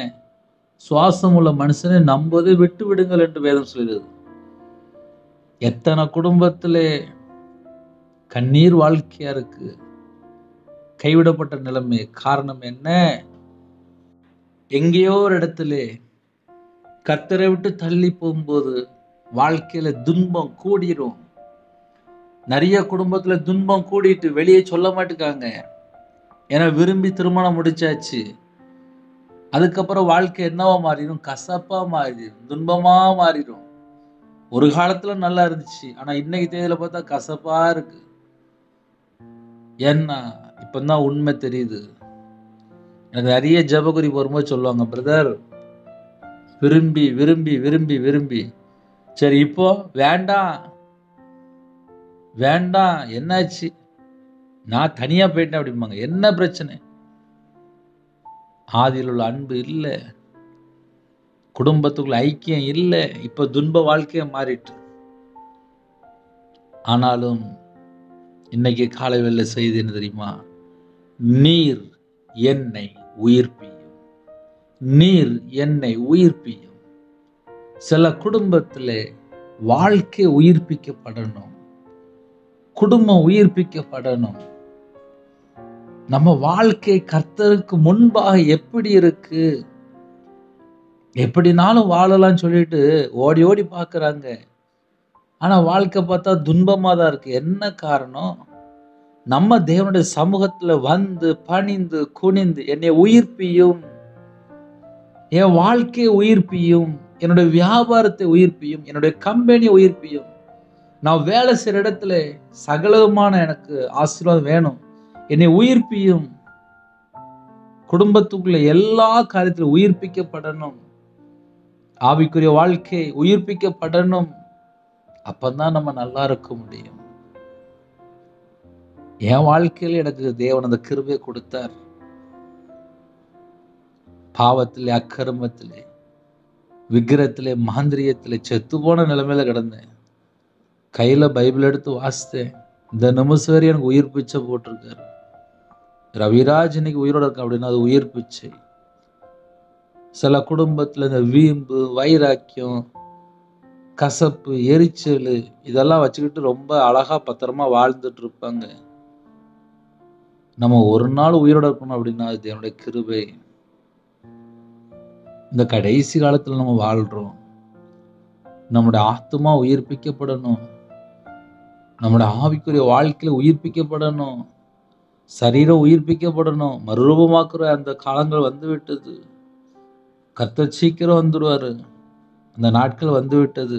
சுவாசம் உள்ள மனுஷனை நம்பதை விட்டு விடுங்கள் என்று வேதம் சொல்கிறது. எத்தனை குடும்பத்திலே கண்ணீர் வாழ்க்கையா இருக்கு, கைவிடப்பட்ட நிலைமை. காரணம் என்ன? எங்கேயோ ஒரு இடத்துல கர்த்தரை விட்டு தள்ளி போகும்போது வாழ்க்கையில துன்பம் கூடிரும். நிறைய குடும்பத்துல துன்பம் கூடிட்டு வெளியே சொல்ல மாட்டேங்காங்க. ஏன்னா விரும்பி திருமணம் முடிச்சாச்சு, அதுக்கப்புறம் வாழ்க்கை என்னவா மாறிடும்? கசப்பா மாறிடும், துன்பமா மாறிடும். ஒரு காலத்துல நல்லா இருந்துச்சு, ஆனா இன்னைக்கு தேதியில பார்த்தா கசப்பா இருக்கு. ஏன்னா இப்பதான் உண்மை தெரியுது. எனக்கு நிறைய ஜெபகுறி வரும்போது சொல்லுவாங்க, பிரதர் விரும்பி விரும்பி விரும்பி விரும்பி சரி இப்போ வேண்டாம் வேண்டாம், என்னாச்சு, நான் தனியா போயிட்டேன் அப்படிம்பாங்க. என்ன பிரச்சனை? ஆதியில் உள்ள அன்பு இல்லை, குடும்பத்துக்குள்ள ஐக்கியம் இல்லை, இப்ப துன்ப வாழ்க்கைய மாறிட்டு. ஆனாலும் இன்னைக்கு காலை வேளை செய்தி என்ன தெரியுமா? நீர் என்னை உயிர்ப்பியும், நீர் என்னை உயிர்ப்பியும். சில குடும்பத்திலே வாழ்க்கை உயிர்ப்பிக்கப்படணும், குடும்பம் உயிர்ப்பிக்கப்படணும். நம்ம வாழ்க்கை கர்த்தருக்கு முன்பாக எப்படி இருக்கு, எப்படினாலும் வாழலாம் சொல்லிட்டு ஓடி ஓடி பார்க்கறாங்க. ஆனா வாழ்க்கை பார்த்தா துன்பமா தான் இருக்கு. என்ன காரணம்? நம்ம தேவனுடைய சமூகத்துல வந்து பணிந்து குனிந்து என்னை உயிர்ப்பியும், என் வாழ்க்கையை உயிர்ப்பியும், என்னுடைய வியாபாரத்தை உயிர்ப்பியும், என்னுடைய கம்பெனியை உயிர்ப்பியும். நான் வேலை செய்யற இடத்துல சகலமான எனக்கு ஆசீர்வாதம் வேணும், என்னை உயிர்ப்பியும். குடும்பத்துக்குள்ள எல்லா காரியத்திலும் உயிர்ப்பிக்கப்படணும், ஆவிக்குரிய வாழ்க்கை உயிர்ப்பிக்கப்படணும். அப்பதான் நம்ம நல்லா இருக்க முடியும். என் வாழ்க்கையில எனக்கு தேவன் அந்த கிருபையை கொடுத்தார். பாவத்திலே, அக்கிரமத்திலே, விக்கிரத்திலே, மாந்திரியத்திலே செத்து போன நிலைமையில கிடந்தேன். கையில பைபிள் எடுத்து வாசித்தேன். இந்த நிமிஷம் வரை எனக்கு உயிர் பிச்சை போட்டிருக்காரு. ரவிராஜ் இன்னைக்கு உயிரோட இருக்க அப்படின்னா அது உயிர் பிச்சை. சில குடும்பத்துல இந்த வீம்பு, வைராக்கியம், கசப்பு, எரிச்சல் இதெல்லாம் வச்சுக்கிட்டு ரொம்ப அழகா பத்திரமா வாழ்ந்துட்டு இருப்பாங்க. நம்ம ஒரு நாள் உயிரோட இருக்கணும் அப்படின்னா அது என்னுடைய கிருபை. இந்த கடைசி காலத்துல நம்ம வாழ்றோம். நம்முடைய ஆத்துமா உயிர்ப்பிக்கப்படணும். நம்முடைய ஆவிக்குரிய வாழ்க்கையில உயிர்ப்பிக்கப்படணும். சரீரம் உயிர்ப்பிக்கப்படணும். மறுரூபமாக்குற அந்த காலங்கள் வந்து விட்டது. கர்த்தர் சீக்கிரம் வந்துடுவாரு. அந்த நாட்கள் வந்து விட்டது.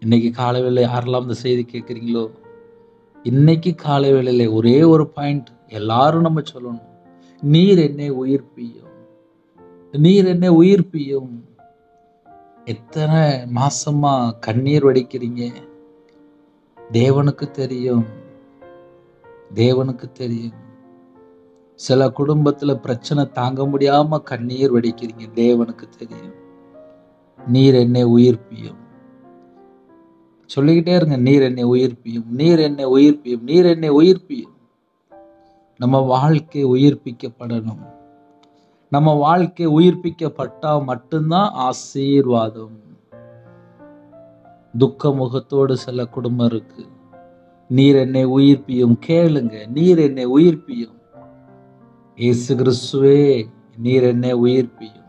இன்னைக்கு காலை வேளை யாரெல்லாம் இந்த செய்தி கேட்குறீங்களோ, இன்னைக்கு காலை வேளையில ஒரே ஒரு பாயிண்ட் எல்லாரும் நம்ம சொல்லணும். நீர் என்னை உயிர்ப்பியும், நீர் என்னை உயிர்ப்பியும். எத்தனை மாசமா கண்ணீர் வடிக்கிறீங்க? தேவனுக்கு தெரியும், தேவனுக்கு தெரியும். சில குடும்பத்துல பிரச்சனை தாங்க முடியாம கண்ணீர் வடிக்கிறீங்க, தேவனுக்கு தெரியும். நீர் என்னை உயிர்ப்பியும். சொல்லிக்கிட்டே இருங்க, நீர் என்னை உயிர்ப்பியும், நீர் என்னை உயிர்ப்பியும், நீர் என்னை உயிர்ப்பியும். நம்ம வாழ்க்கை உயிர்ப்பிக்கப்படணும். நம்ம வாழ்க்கை உயிர்ப்பிக்கப்பட்டா மட்டும்தான் ஆசீர்வாதம். துக்க முகத்தோடு சில குடும்பம் இருக்கு. நீர் என்னை உயிர்ப்பியும் கேளுங்க. நீர் என்னை உயிர்ப்பியும். இயேசு கிறிஸ்துவே நீர் என்னை உயிர்ப்பியும்.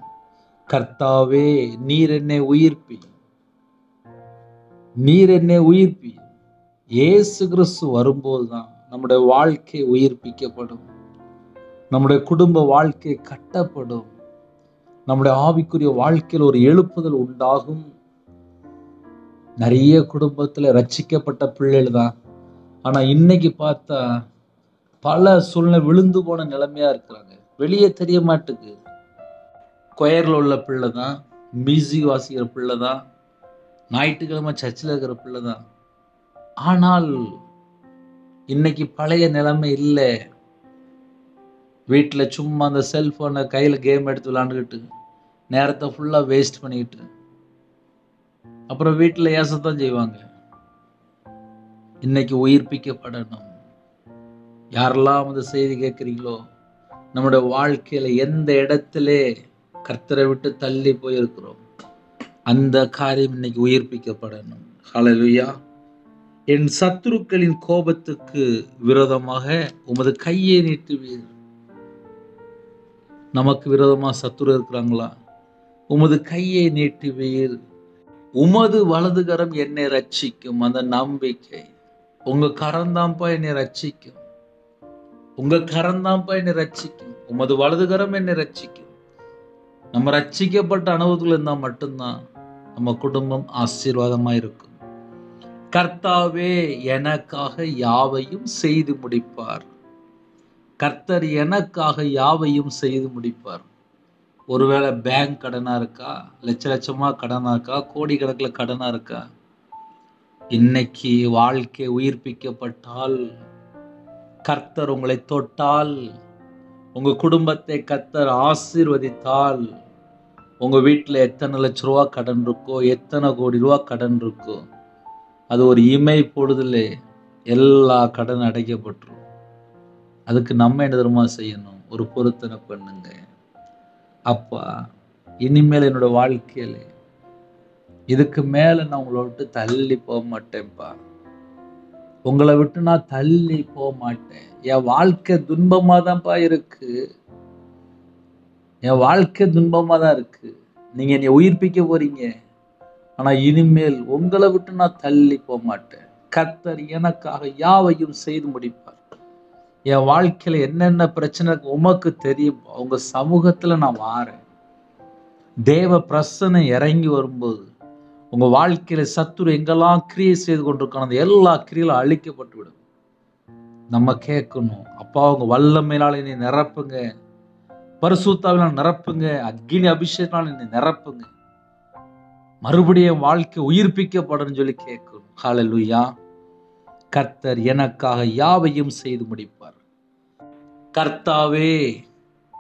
கர்த்தாவே நீர் என்னை உயிர்ப்பியும். நீர் என்னை உயிர்ப்பியும். இயேசு கிறிஸ்து வரும்போதுதான் நம்முடைய வாழ்க்கை உயிர்ப்பிக்கப்படும். நம்முடைய குடும்ப வாழ்க்கை கட்டப்படும். நம்முடைய ஆவிக்குரிய வாழ்க்கையில் ஒரு எழுப்புதல் உண்டாகும். நிறைய குடும்பத்துல ரட்சிக்கப்பட்ட பிள்ளைகள் தான். ஆனா இன்னைக்கு பார்த்தா பல சூழ்நிலை விழுந்து போன நிலைமையா இருக்கிறாங்க. வெளியே தெரிய மாட்டுக்கு. கொயர்ல உள்ள பிள்ளை தான், மியூசிக் வாசிக்கிற பிள்ளை தான், ஞாயிற்றுக்கிழமை சர்ச்சில் இருக்கிற பிள்ளை தான். ஆனால் இன்னைக்கு பழைய நிலைமை இல்லை. வீட்டில் சும்மா அந்த செல்போனை கையில் கேம் எடுத்து விளாண்டுக்கிட்டு நேரத்தை ஃபுல்லாக வேஸ்ட் பண்ணிக்கிட்டு அப்புறம் வீட்டில் ஏசத்தான் செய்வாங்க. இன்னைக்கு உயிர்ப்பிக்கப்படணும். யாரெல்லாம் அந்த செய்தி கேட்குறீங்களோ, நம்முடைய வாழ்க்கையில எந்த இடத்துல கர்த்தரை விட்டு தள்ளி போயிருக்கிறோம், அந்த காரியம் இன்னைக்கு உயிர்ப்பிக்கப்படணும். ஹல்லேலூயா. என் சத்துருக்களின் கோபத்துக்கு விரோதமாக உமது கையை நீட்டுவீர். நமக்கு விரோதமா சத்துரு இருக்கிறாங்களா? உமது கையை நீட்டுவீர். உமது வலதுகரம் என்னை ரட்சிக்கும். அந்த நம்பிக்கை. உங்க கரந்தாம்பா என்னை ரட்சிக்கும். உங்க கரந்தாம்பா என்னை ரட்சிக்கும். உமது வலதுகரம் என்னை ரட்சிக்கும். நம்ம ரட்சிக்கப்பட்ட அனுபவத்தில் இருந்தா மட்டும்தான் நம்ம குடும்பம் ஆசீர்வாதமா இருக்கும். கர்த்தாவே எனக்காக யாவையும் செய்து முடிப்பார். கர்த்தர் எனக்காக யாவையும் செய்து முடிப்பார். ஒருவேளை பேங்க் கடனா இருக்கா, லட்ச லட்சமா கடனா இருக்கா, கோடிக்கணக்கில் கடனா இருக்கா, இன்னைக்கு வாழ்க்கை உயிர்ப்பிக்கப்பட்டால், கர்த்தர் உங்களை தொட்டால், உங்க குடும்பத்தை கர்த்தர் ஆசீர்வதித்தால், உங்க வீட்டில் எத்தனை லட்ச ரூபா கடன் இருக்கோ, எத்தனை கோடி ரூபா கடன் இருக்கோ, அது ஒரு இமை பொழுதுல எல்லா கடன் அடைக்கப்பட்டுரும். அதுக்கு நம்ம என்ன தெரியுமா செய்யணும்? ஒரு பொருத்தனை பண்ணுங்க. அப்பா, இனிமேல் என்னோட வாழ்க்கையில இதுக்கு மேல நான் உங்களை விட்டு தள்ளி போக மாட்டேன்ப்பா. உங்களை விட்டு நான் தள்ளி போக மாட்டேன். என் வாழ்க்கை துன்பமா தான்ப்பா இருக்கு. என் வாழ்க்கை துன்பமா தான் இருக்கு. நீங்க என்னை உயிர்ப்பிக்க போறீங்க. ஆனா இனிமேல் உங்களை விட்டு நான் தள்ளி போக மாட்டேன். கர்த்தர் எனக்காக யாவையும் செய்து முடிப்பார். என் வாழ்க்கையில என்னென்ன பிரச்சனை உமக்கு தெரியும். உங்க சமூகத்துல நான் வாரேன். தேவ பிரசன்னை இறங்கி வரும்போது உங்க வாழ்க்கையில சத்துரு எங்கெல்லாம் கிரியை செய்து கொண்டிருக்கான அந்த எல்லா கிரியைகளும் அழிக்கப்பட்டு விடும். நம்ம கேட்கணும், அப்பா உங்க வல்லமையினால என்னை நிரப்புங்க, பரிசுத்தாவினால் நிரப்புங்க, அக்கினி அபிஷேகத்தினால் என்னை நிரப்புங்க, மறுபடியும் வாழ்க்கை உயிர்ப்பிக்கப்படும் சொல்லி கேட்கணும். ஹல்லேலூயா. கர்த்தர் எனக்காக யாவையும் செய்து முடிப்பார். கர்த்தாவே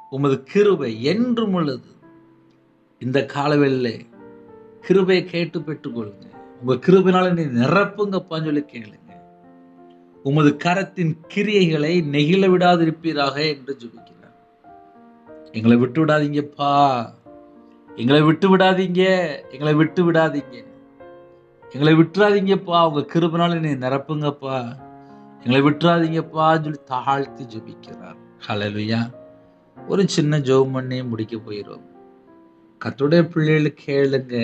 உமது கிருபை என்றும் உள்ளது. இந்த காலவெளியிலே கிருபை கேட்டு பெற்றுக்கொள்ளுங்க. உங்க கிருபையினால நீ நிரப்புங்கப்பான்னு சொல்லி கேளுங்க. உமது கரத்தின் கிரியைகளை நெகிழ விடாதிருப்பீராக என்று ஜெபிக்கிறார். எங்களை விட்டு விடாதீங்கப்பா, எங்களை விட்டு விடாதீங்க, எங்களை விட்டு விடாதீங்க, எங்களை விட்டுறாதீங்கப்பா. உங்க கிருபையினால நீ நிரப்புங்கப்பா, எங்களை விட்டுறாதீங்கப்பான்னு சொல்லி தாழ்த்தி ஜெபிக்கிறார். ஹல்லேலூயா. ஒரு சின்ன ஜெபம் பண்ணி முடிக்க போயிடும். கர்த்தருடைய பிள்ளைகளுக்கு கேளுங்க.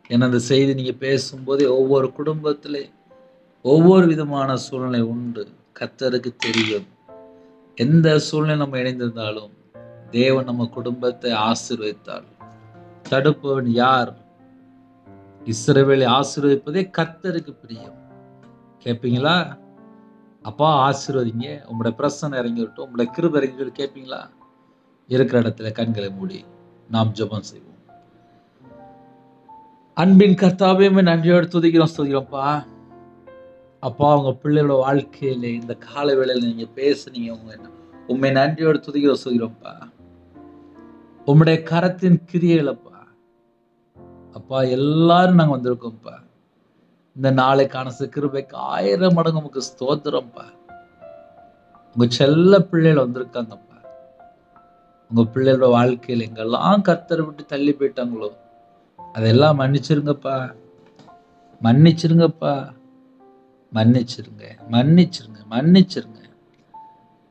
ஏன்னா அந்த செய்தி நீங்க பேசும்போது ஒவ்வொரு குடும்பத்திலே ஒவ்வொரு விதமான சூழ்நிலை உண்டு. கர்த்தருக்கு தெரியும். எந்த சூழ்நிலை நம்ம இணைந்திருந்தாலும் தேவன் நம்ம குடும்பத்தை ஆசீர்வதித்தார். தடுப்பவன் யார்? இஸ்ரவேலை ஆசீர்வதிப்பதே கர்த்தருக்கு பிரியம். கேட்பீங்களா? அப்பா ஆசீர்வதிங்க, உங்களுடைய பிரசன்னம் இறங்கி வரட்டும், உங்களுடைய கிருபை இறங்கி சொல்லி கேட்பீங்களா? இருக்கிற இடத்துல கண்களை மூடி நாம் ஜெபம் செய்வோம். அன்பின் கர்த்தாவே, நன்றியோடு துதிக்கிறோம்ப்பா. அப்பா, உங்க பிள்ளைகளோட வாழ்க்கையில இந்த கால வேளையில நீங்க பேசுனீங்க. உண்மை நன்றியோடு துதிக்கிறோம்ப்பா. உம்முடைய கரத்தின் கிரியைகளப்பா, அப்பா எல்லாரும் நாங்க வந்திருக்கோம்ப்பா. இந்த நாளைக்கான கிருபைக்கு 1000 மடங்கு உமக்கு ஸ்தோத்திரம்ப்பா. உங்க செல்ல பிள்ளைகள் வந்திருக்காங்கப்பா. உங்க பிள்ளைகளோட வாழ்க்கையில எங்கெல்லாம் கர்த்தரை விட்டு தள்ளி போயிட்டாங்களோ அதெல்லாம் மன்னிச்சிருங்கப்பா, மன்னிச்சிருங்கப்பா, மன்னிச்சிருங்க, மன்னிச்சிருங்க, மன்னிச்சிருங்க.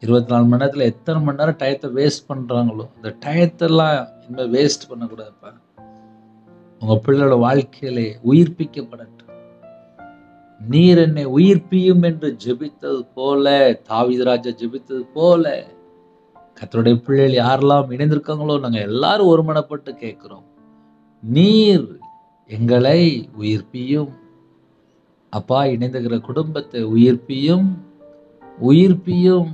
24 மணி நேரத்துல எத்தனை மணி நேரம் டயத்தை வேஸ்ட் பண்றாங்களோ அந்த டயத்தெல்லாம் இனிமே வேஸ்ட் பண்ணக்கூடாதுப்பா. உங்க பிள்ளையோட வாழ்க்கையிலே உயிர்ப்பிக்கப்படட்டும். நீர் என்னை உயிர்ப்பியும் என்று ஜெபித்தது போல, தாவீது ராஜா ஜெபித்தது போல, கர்த்தருடைய பிள்ளைகள் யாரெல்லாம் இணைந்திருக்காங்களோ நாங்க எல்லாரும் ஒருமனப்பட்டு கேட்கிறோம். நீர் எங்களை உயிர்ப்பியும் அப்பா. இணைந்திருக்கிற குடும்பத்தை உயிர்ப்பியும், உயிர்ப்பியும்.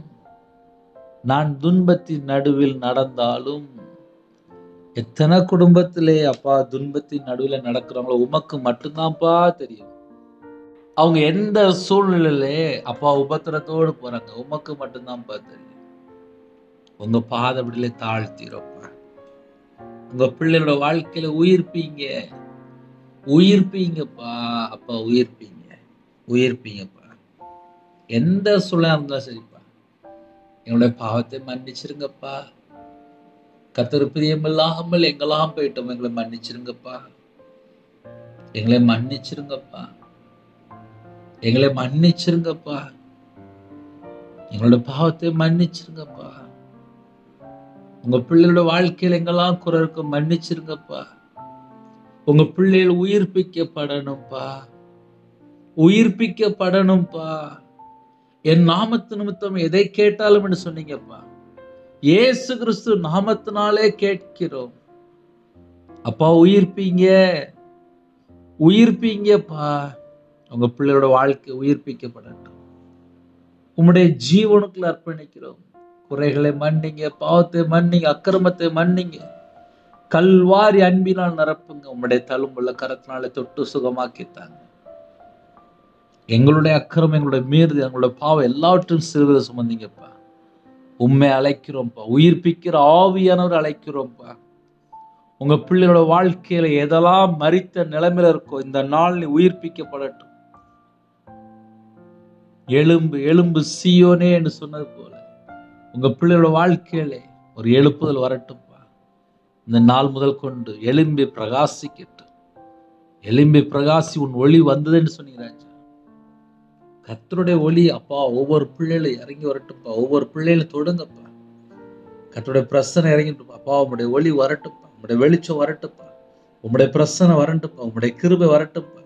நான் துன்பத்தின் நடுவில் நடந்தாலும், எத்தனை குடும்பத்திலே அப்பா துன்பத்தின் நடுவில் நடக்கிறாங்களோ உமக்கு மட்டும்தான்ப்பா தெரியும். அவங்க எந்த சூழ்நிலையிலே அப்பா உபத்திரத்தோடு போறாங்க உமக்கு மட்டும்தான்ப்பா தெரியும். உங்க பாதப்படியிலே தாழ்த்திரப்பா. உங்க பிள்ளைகளோட வாழ்க்கையில உயிர்ப்பீங்க, உயிர்ப்பீங்கப்பா. அப்பா உயிர்ப்பீங்க, உயிர்ப்பீங்கப்பா. எந்த சூழ்நிலை இருந்தாலும் சரிப்பா, என்னுடைய பாவத்தை மன்னிச்சிருங்கப்பா. கர்த்தர் பிரியமில்லாமல் எங்கெல்லாம் போயிட்டோம் எங்களை மன்னிச்சிருங்கப்பா, எங்களை மன்னிச்சிருங்கப்பா, எங்களை மன்னிச்சிருங்கப்பா. எங்களோட பாவத்தை மன்னிச்சிருங்கப்பா. உங்க பிள்ளைகளோட வாழ்க்கையில எங்கெல்லாம் குறை இருக்க மன்னிச்சிருங்கப்பா. உங்க பிள்ளைகள் உயிர்ப்பிக்கப்படணும்ப்பா, உயிர்ப்பிக்கப்படணும்ப்பா. என் நாமத்து நிமித்தம் எதை கேட்டாலும் என்று சொன்னீங்கப்பா. இயேசு கிறிஸ்து நாமத்தினாலே கேட்கிறோம் அப்பா. உயிர்ப்பீங்க, உயிர்ப்பீங்கப்பா. உங்க பிள்ளையோட வாழ்க்கை உயிர்ப்பிக்கப்படட்டும். உம்முடைய ஜீவனுக்குள்ள அர்ப்பணிக்கிறோம். குறைகளை மன்னிங்க, பாவத்தை மன்னிங்க, அக்கிரமத்தை மன்னிங்க. கல்வாரி அன்பினால் நிரப்புங்க. உம்முடைய தழும்புள்ள கரத்தினாலே தொட்டு சுகமாக்கித்தாங்க. எங்களுடைய அக்கிரம், எங்களுடைய மீறுதல், எங்களுடைய பாவம் எல்லாவற்றும் சிறுவித சுமந்தீங்கப்பா. உண்மை அழைக்கிறோம்ப்பா. உயிர்ப்பிக்கிற ஆவியானவர் அழைக்கிறோம்ப்பா. உங்க பிள்ளையோட வாழ்க்கையில எதெல்லாம் மரித்த நிலைமையில இருக்கோ இந்த நாள் நீ உயிர்ப்பிக்கப்படட்டும். எலும்பு எலும்பு சீயோனே என்று சொன்னது போல உங்க பிள்ளையோட வாழ்க்கையில ஒரு எழுப்புதல் வரட்டும்ப்பா. இந்த நாள் முதல் கொண்டு எலும்பி பிரகாசிக்கட்டும். எலும்பி பிரகாசி உன் ஒளி வந்தது என்று சொன்னீங்க. கர்த்தருடைய ஒளி அப்பா ஒவ்வொரு பிள்ளைகளும் இறங்கி வரட்டும்ப்பா. ஒவ்வொரு பிள்ளைகளும் தொடுங்கப்பா. கர்த்தருடைய பிரசனை இறங்கிட்டுப்பா. அப்பா உம்முடைய ஒளி வரட்டும்ப்பா, உம்முடைய வெளிச்சம் வரட்டும்ப்பா, உம்முடைய பிரசனை வரட்டும்ப்பா, உம்முடைய கிருபை வரட்டும்ப்பா.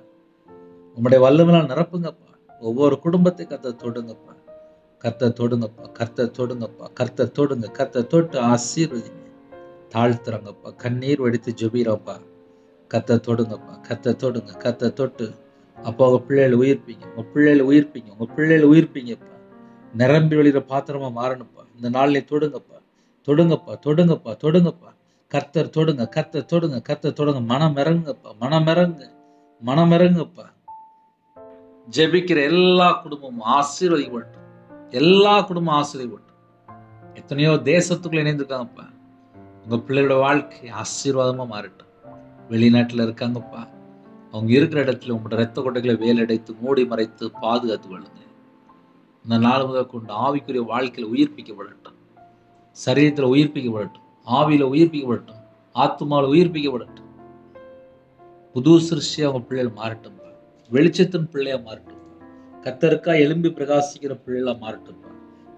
உம்முடைய வல்லமையால் நிரப்புங்கப்பா. ஒவ்வொரு குடும்பத்தை கர்த்தர் தொடுங்கப்பா, கர்த்தர் தொடுங்கப்பா, கர்த்தர் தொடுங்கப்பா, கர்த்தர் தொடுங்க. கர்த்தர் தொட்டு ஆசீர்வதிங்க. தாழ்த்துறாங்கப்பா, கண்ணீர் வடித்து ஜெபிக்கிறோம்ப்பா. கர்த்தர் தொடுங்கப்பா, கர்த்தர் தொடுங்க, கர்த்தர் தொட்டு அப்பா உங்க பிள்ளைகளை உயிர்ப்பீங்க, உங்க பிள்ளைகளை உயிர்ப்பீங்க, உங்க பிள்ளைகளை உயிர்ப்பீங்கப்பா. நிரம்பி வழிகிற பாத்திரமா மாறணும்ப்பா. இந்த நாளிலே தொடுங்கப்பா, தொடுங்கப்பா, தொடுங்கப்பா, தொடுங்கப்பா. கர்த்தர் தொடுங்க, கர்த்தர் தொடுங்க, கர்த்தர் தொடுங்க. மனம் இறங்குங்கப்பா, மனம் இறங்கு, மனம் இறங்குப்பா. ஜெபிக்கிற எல்லா குடும்பமும் ஆசீர்வதிக்கப்படட்டும். எல்லா குடும்பம் ஆசீர்வதிக்கப்படட்டும். எத்தனையோ தேசத்துக்குள்ள இணைந்திருக்காங்கப்பா. உங்க பிள்ளைகளோட வாழ்க்கை ஆசீர்வாதமா மாறட்டும். வெளிநாட்டுல இருக்காங்கப்பா, அவங்க இருக்கிற இடத்துல உங்களோட ரத்த கொட்டைகளை வேலடைத்து மூடி மறைத்து பாதுகாத்து கொள்ளுங்க. இந்த நாள் முதல் கொண்டு ஆவிக்குரிய வாழ்க்கையில உயிர்ப்பிக்கப்படட்டும், சரீரத்துல உயிர்ப்பிக்கப்படட்டும், ஆவியில உயிர்ப்பிக்கப்படட்டும், ஆத்துமாவில் உயிர்ப்பிக்கப்படட்டும். புது சிருஷ்டியா அவங்க பிள்ளைகள் மாறட்டும், வெளிச்சத்தின் பிள்ளையா மாறட்டும், கத்தருக்கா எழும்பி பிரகாசிக்கிற பிள்ளைகளா மாறட்டும்.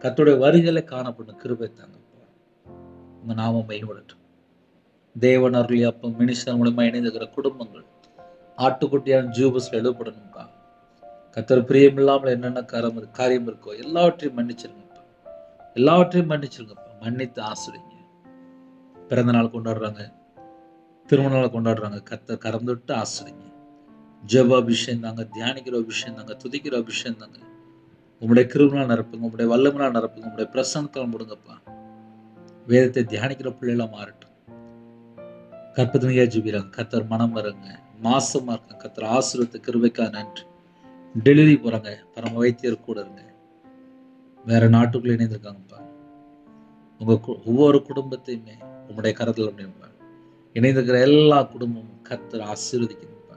கர்த்தருடைய வருகையில காணப்படும் கிருபை தாங்கப்பா. உங்க நாமம் மகிமைப்படட்டும். தேவன் அருளிய அப்பம் மினிஸ்டர் மூலமா இணைந்திருக்கிற குடும்பங்கள் ஆட்டுக்குட்டியான ஜூபஸ்ல எழுதப்படணும்ப்பா. கர்த்தர் பிரியம் இல்லாமல் என்னென்ன காரியம் இருக்கோ எல்லாவற்றையும் மன்னிச்சிருங்கப்பா. எல்லாவற்றையும் மன்னிச்சிருங்கப்பா. மன்னித்து ஆசிரியங்க. பிறந்த நாள் கொண்டாடுறாங்க, திருமண நாள் கொண்டாடுறாங்க, கர்த்தர் கரம் தொட்டு ஆசிரியங்க. ஜெப அபிஷேகம் தாங்க, தியானிக்கிற அபிஷேகம் தாங்க, துதிக்கிற அபிஷேகம் தாங்க. உங்களுடைய கிருபையால் நிரப்புங்க, உங்களுடைய வல்லமையால் நிரப்புங்க, உங்களுடைய பிரசன்னத்தால் முடுங்கப்பா. வேதத்தை தியானிக்கிற பிள்ளைகளா மாறட்டும். கற்பத்தினையா ஜீவிறாங்க, கர்த்தர் மனம் வருங்க. மாசமா இருக்காங்க, கர்த்தர் ஆசீர்வாதத்தை கிருபைக்காக நன்றி. டெலிவரி போறாங்க, பரம வைத்தியர் கூட இருங்க. வேற நாட்டுக்குள்ள இணைந்திருக்காங்கப்பா. உங்க ஒவ்வொரு குடும்பத்தையுமே உங்களுடைய கரத்துல முடியும்ப்பா. இணைந்திருக்கிற எல்லா குடும்பமும் கர்த்தர் ஆசீர்வதிக்கணும்ப்பா.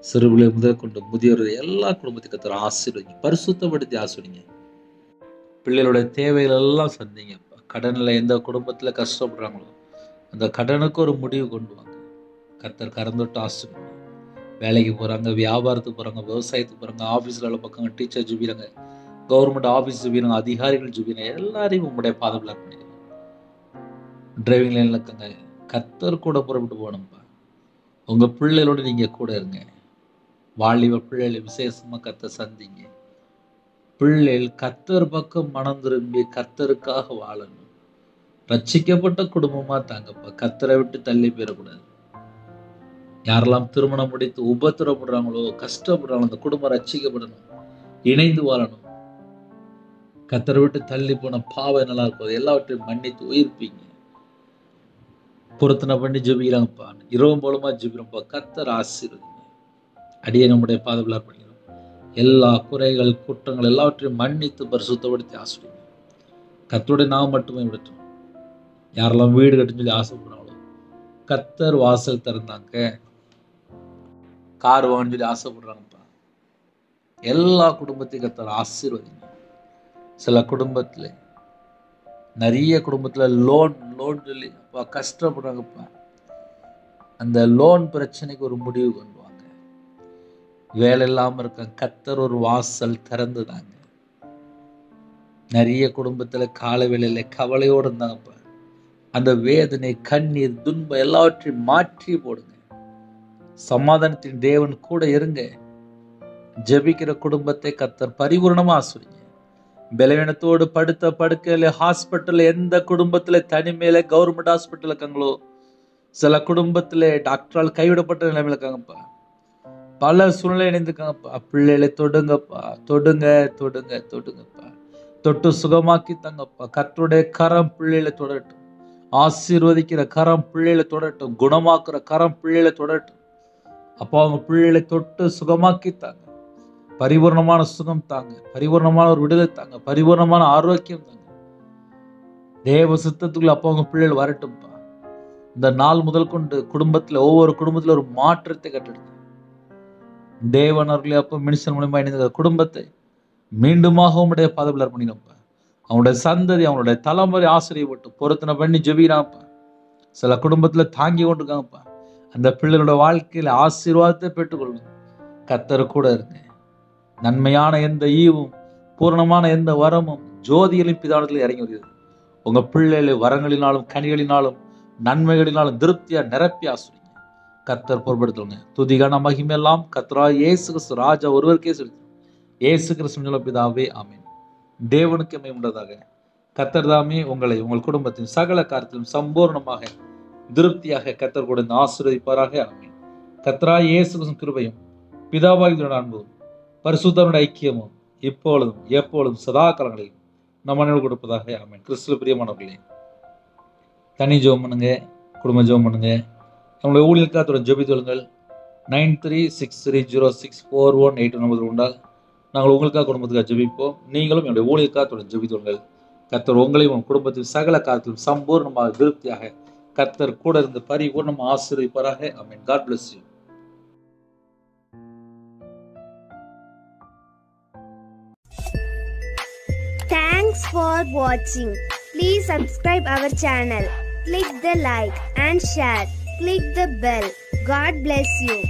சிறுபிள்ளை முதல் கொண்டு முதியோர் எல்லா குடும்பத்தையும் கர்த்தர் ஆசீர்வதிங்க, பரிசுத்தப்படுத்தி ஆசீர்வதிங்க. பிள்ளைகளுடைய தேவைகள் எல்லாம் சந்திங்கப்பா. கடன்ல எந்த குடும்பத்துல கஷ்டப்படுறாங்களோ அந்த கடனுக்கு ஒரு முடிவு கொண்டு வாங்க. கர்த்தர் கரந்தொட்டு ஆசீர்வதிங்க. வேலைக்கு போறாங்க, வியாபாரத்துக்கு போறாங்க, விவசாயத்துக்கு போறாங்க, ஆபீஸ்ல வேலை பார்க்காங்க, டீச்சர் ஜுபிறாங்க, கவர்மெண்ட் ஆபீஸ் ஜுபிறாங்க, அதிகாரிகள் ஜுபிறாங்க, எல்லாரையும் உங்களுடைய பாதத்தில் பண்ணிக்கிறேன். டிரைவிங் லைன்ல இருக்காங்க, கர்த்தர் கூட புறப்பட்டு போகணும்ப்பா. உங்க பிள்ளைகளோட நீங்க கூட இருங்க. வாலிப பிள்ளைகளை விசேஷமா கர்த்தர் சந்திங்க. பிள்ளைகள் கர்த்தர் பக்கம் மனம் திரும்பி கர்த்தருக்காக வாழணும். ரட்சிக்கப்பட்ட குடும்பமா தாங்கப்பா. கர்த்தரை விட்டு தள்ளி போயிடக்கூடாது. யாரெல்லாம் திருமணம் முடித்து உபத்திரப்படுறாங்களோ, கஷ்டப்படுறாங்களோ, அந்த குடும்பம் ரட்சிக்கப்படணும், இணைந்து வாழணும். கர்த்தரை விட்டு தள்ளி போன பாவம் நல்லா இருக்கும், எல்லாவற்றையும் மன்னித்து உயிர்ப்பீங்க. பொருத்தனை பண்ணி ஜெபிக்கிறாங்கப்பா, இரவு மூலமா ஜெபிக்கிறோம்ப்பா. கர்த்தர் ஆசீர்வதிங்க. அடியே நம்முடைய பாதவிழா பண்ணிடும். எல்லா குறைகள் குற்றங்கள் எல்லாவற்றையும் மன்னித்து பரிசுத்தப்படுத்தி ஆசீர்வதிங்க. கர்த்தருடைய நாமம் மட்டுமே விடட்டும். யாரெல்லாம் வீடு கட்டுன்னு சொல்லி ஆசைப்படுறாங்களோ, கர்த்தர் வாசல் திறந்தாங்க. கார் வாங்கன்னு சொல்லி ஆசைப்படுறாங்கப்பா. எல்லா குடும்பத்தையும் கர்த்தர் ஆசீர்வதிங்க. சில குடும்பத்துல நிறைய குடும்பத்துல லோன் சொல்லி கஷ்டப்படுறாங்கப்பா. அந்த லோன் பிரச்சனைக்கு ஒரு முடிவு கொண்டு வாங்க. வேலை இல்லாம இருக்க கர்த்தர் ஒரு வாசல் திறந்துதாங்க. நிறைய குடும்பத்துல கால வேளையில கவலையோடு இருந்தாங்கப்பா. அந்த வேதனை, கண்ணீர், துன்பம் எல்லாவற்றையும் மாற்றி போடுங்க. சமாதானத்தின் தேவன் கூட இருங்க. ஜெபிக்கிற குடும்பத்தை கர்த்தர் பரிபூர்ணமா ஆசீர்வதிங்க. பலவீனத்தோடு படுத்த படுக்கையில ஹாஸ்பிட்டல், எந்த குடும்பத்துல தனிமையில கவர்மெண்ட் ஹாஸ்பிட்டல் இருக்காங்களோ, சில குடும்பத்துல டாக்டரால் கைவிடப்பட்ட நிலைமையில இருக்காங்கப்பா. பல சூழ்நிலை இணைந்திருக்காங்கப்பா. பிள்ளைகளை தொடுங்கப்பா, தொடுங்க தொடுங்க தொடுங்கப்பா. தொட்டு சுகமாக்கி தாங்கப்பா. கர்த்தருடைய கரம் பிள்ளைகளை தொடரட்டும். ஆசீர்வதிக்கிற கரம் பிள்ளைகளை தொடரட்டும். குணமாக்குற கரம் பிள்ளைகளை தொடரட்டும். அப்பா, அவங்க பிள்ளைகளை தொட்டு சுகமாக்கி தாங்க. பரிபூர்ணமான சுகம் தாங்க, பரிபூர்ணமான ஒரு விடுதலை தாங்க, பரிபூர்ணமான ஆரோக்கியம் தாங்க. தேவ சித்தத்துக்குள்ள அப்பா அவங்க பிள்ளைகள் வரட்டும்பா. இந்த நாள் முதல் கொண்டு குடும்பத்துல, ஒவ்வொரு குடும்பத்துல ஒரு மாற்றத்தை கட்டெடுங்க. தேவன் அருளே அப்ப மினிஸ்டர் மூலமா இணைந்த குடும்பத்தை மீண்டுமாக உங்களுடைய பாதவிழா பண்ணினப்பா. அவனுடைய சந்ததி, அவனுடைய தலைமுறை ஆசிரியப்பட்டு பொருத்தனை பண்ணி ஜெபிக்கிறான்ப்பா. சில குடும்பத்துல தாங்கி கொண்டிருக்காங்கப்பா. அந்த பிள்ளைகளோட வாழ்க்கையில ஆசீர்வாதத்தை பெற்றுக்கொள்ளுங்க. கர்த்தர் கூட இருங்க. நன்மையான எந்த ஈவும் பூரணமான எந்த வரமும் ஜோதிகளின் பிதானத்தில் இறங்கி வருகிறது. உங்க பிள்ளைகளை வரங்களினாலும் கனிகளினாலும் நன்மைகளினாலும் திருப்தியா நிரப்பி ஆசிரியங்க. கர்த்தர் பொறுப்படுத்துங்க. துதிகான மகிமையெல்லாம் கர்த்தராகிய இயேசு கிறிஸ்து ராஜா ஒருவருக்கே செலுத்தும். இயேசு கிறிஸ்து பிதாவே ஆமென். தேவனுக்கு மகிமை உண்டதாக. கர்த்தர் தாமே உங்களை உங்கள் குடும்பத்தின் சகல காரியத்திலும் சம்பூர்ணமாக திருப்தியாக கர்த்தர் கூட ஆசீர்வதிப்பாராக. ஆமென். கர்த்தராகிய இயேசு கிறிஸ்துவின் கிருபையும் பிதாவாகிய அன்பும் பரிசுத்தருடைய ஐக்கியமும் இப்பொழுதும் எப்பொழுதும் சதா காலங்களிலும் நம்ம நினைவு கொடுப்பதாக. ஆமென். கிறிஸ்துவில் பிரியமானவர்களே, தனி ஜெபம் பண்ணுங்க, குடும்ப ஜெபம் பண்ணுங்க. நம்மளுடைய ஊழியர்களுக்காக ஜெபித்துள்ளுங்கள். 9363064181 நம்பர் உண்டால் நாங்கள் உங்களுக்காக குடும்பத்துக்காக ஜெபிப்போம். நீங்களும் என்னுடைய ஊழியர்களுக்காக ஜெபித்துள்ளுங்கள். கர்த்தர் உங்களையும் உங்கள் குடும்பத்தின் சகல காரியத்திலும் சம்பூர்ணமாக திருப்தியாக கர்த்தர் கூட இருந்து பரிபூர்ணமாக ஆசீர்வதிப்பாராக. ஆமென். God bless you. Thanks for watching. Please subscribe our channel. Click the like and share. Click the bell. God bless you.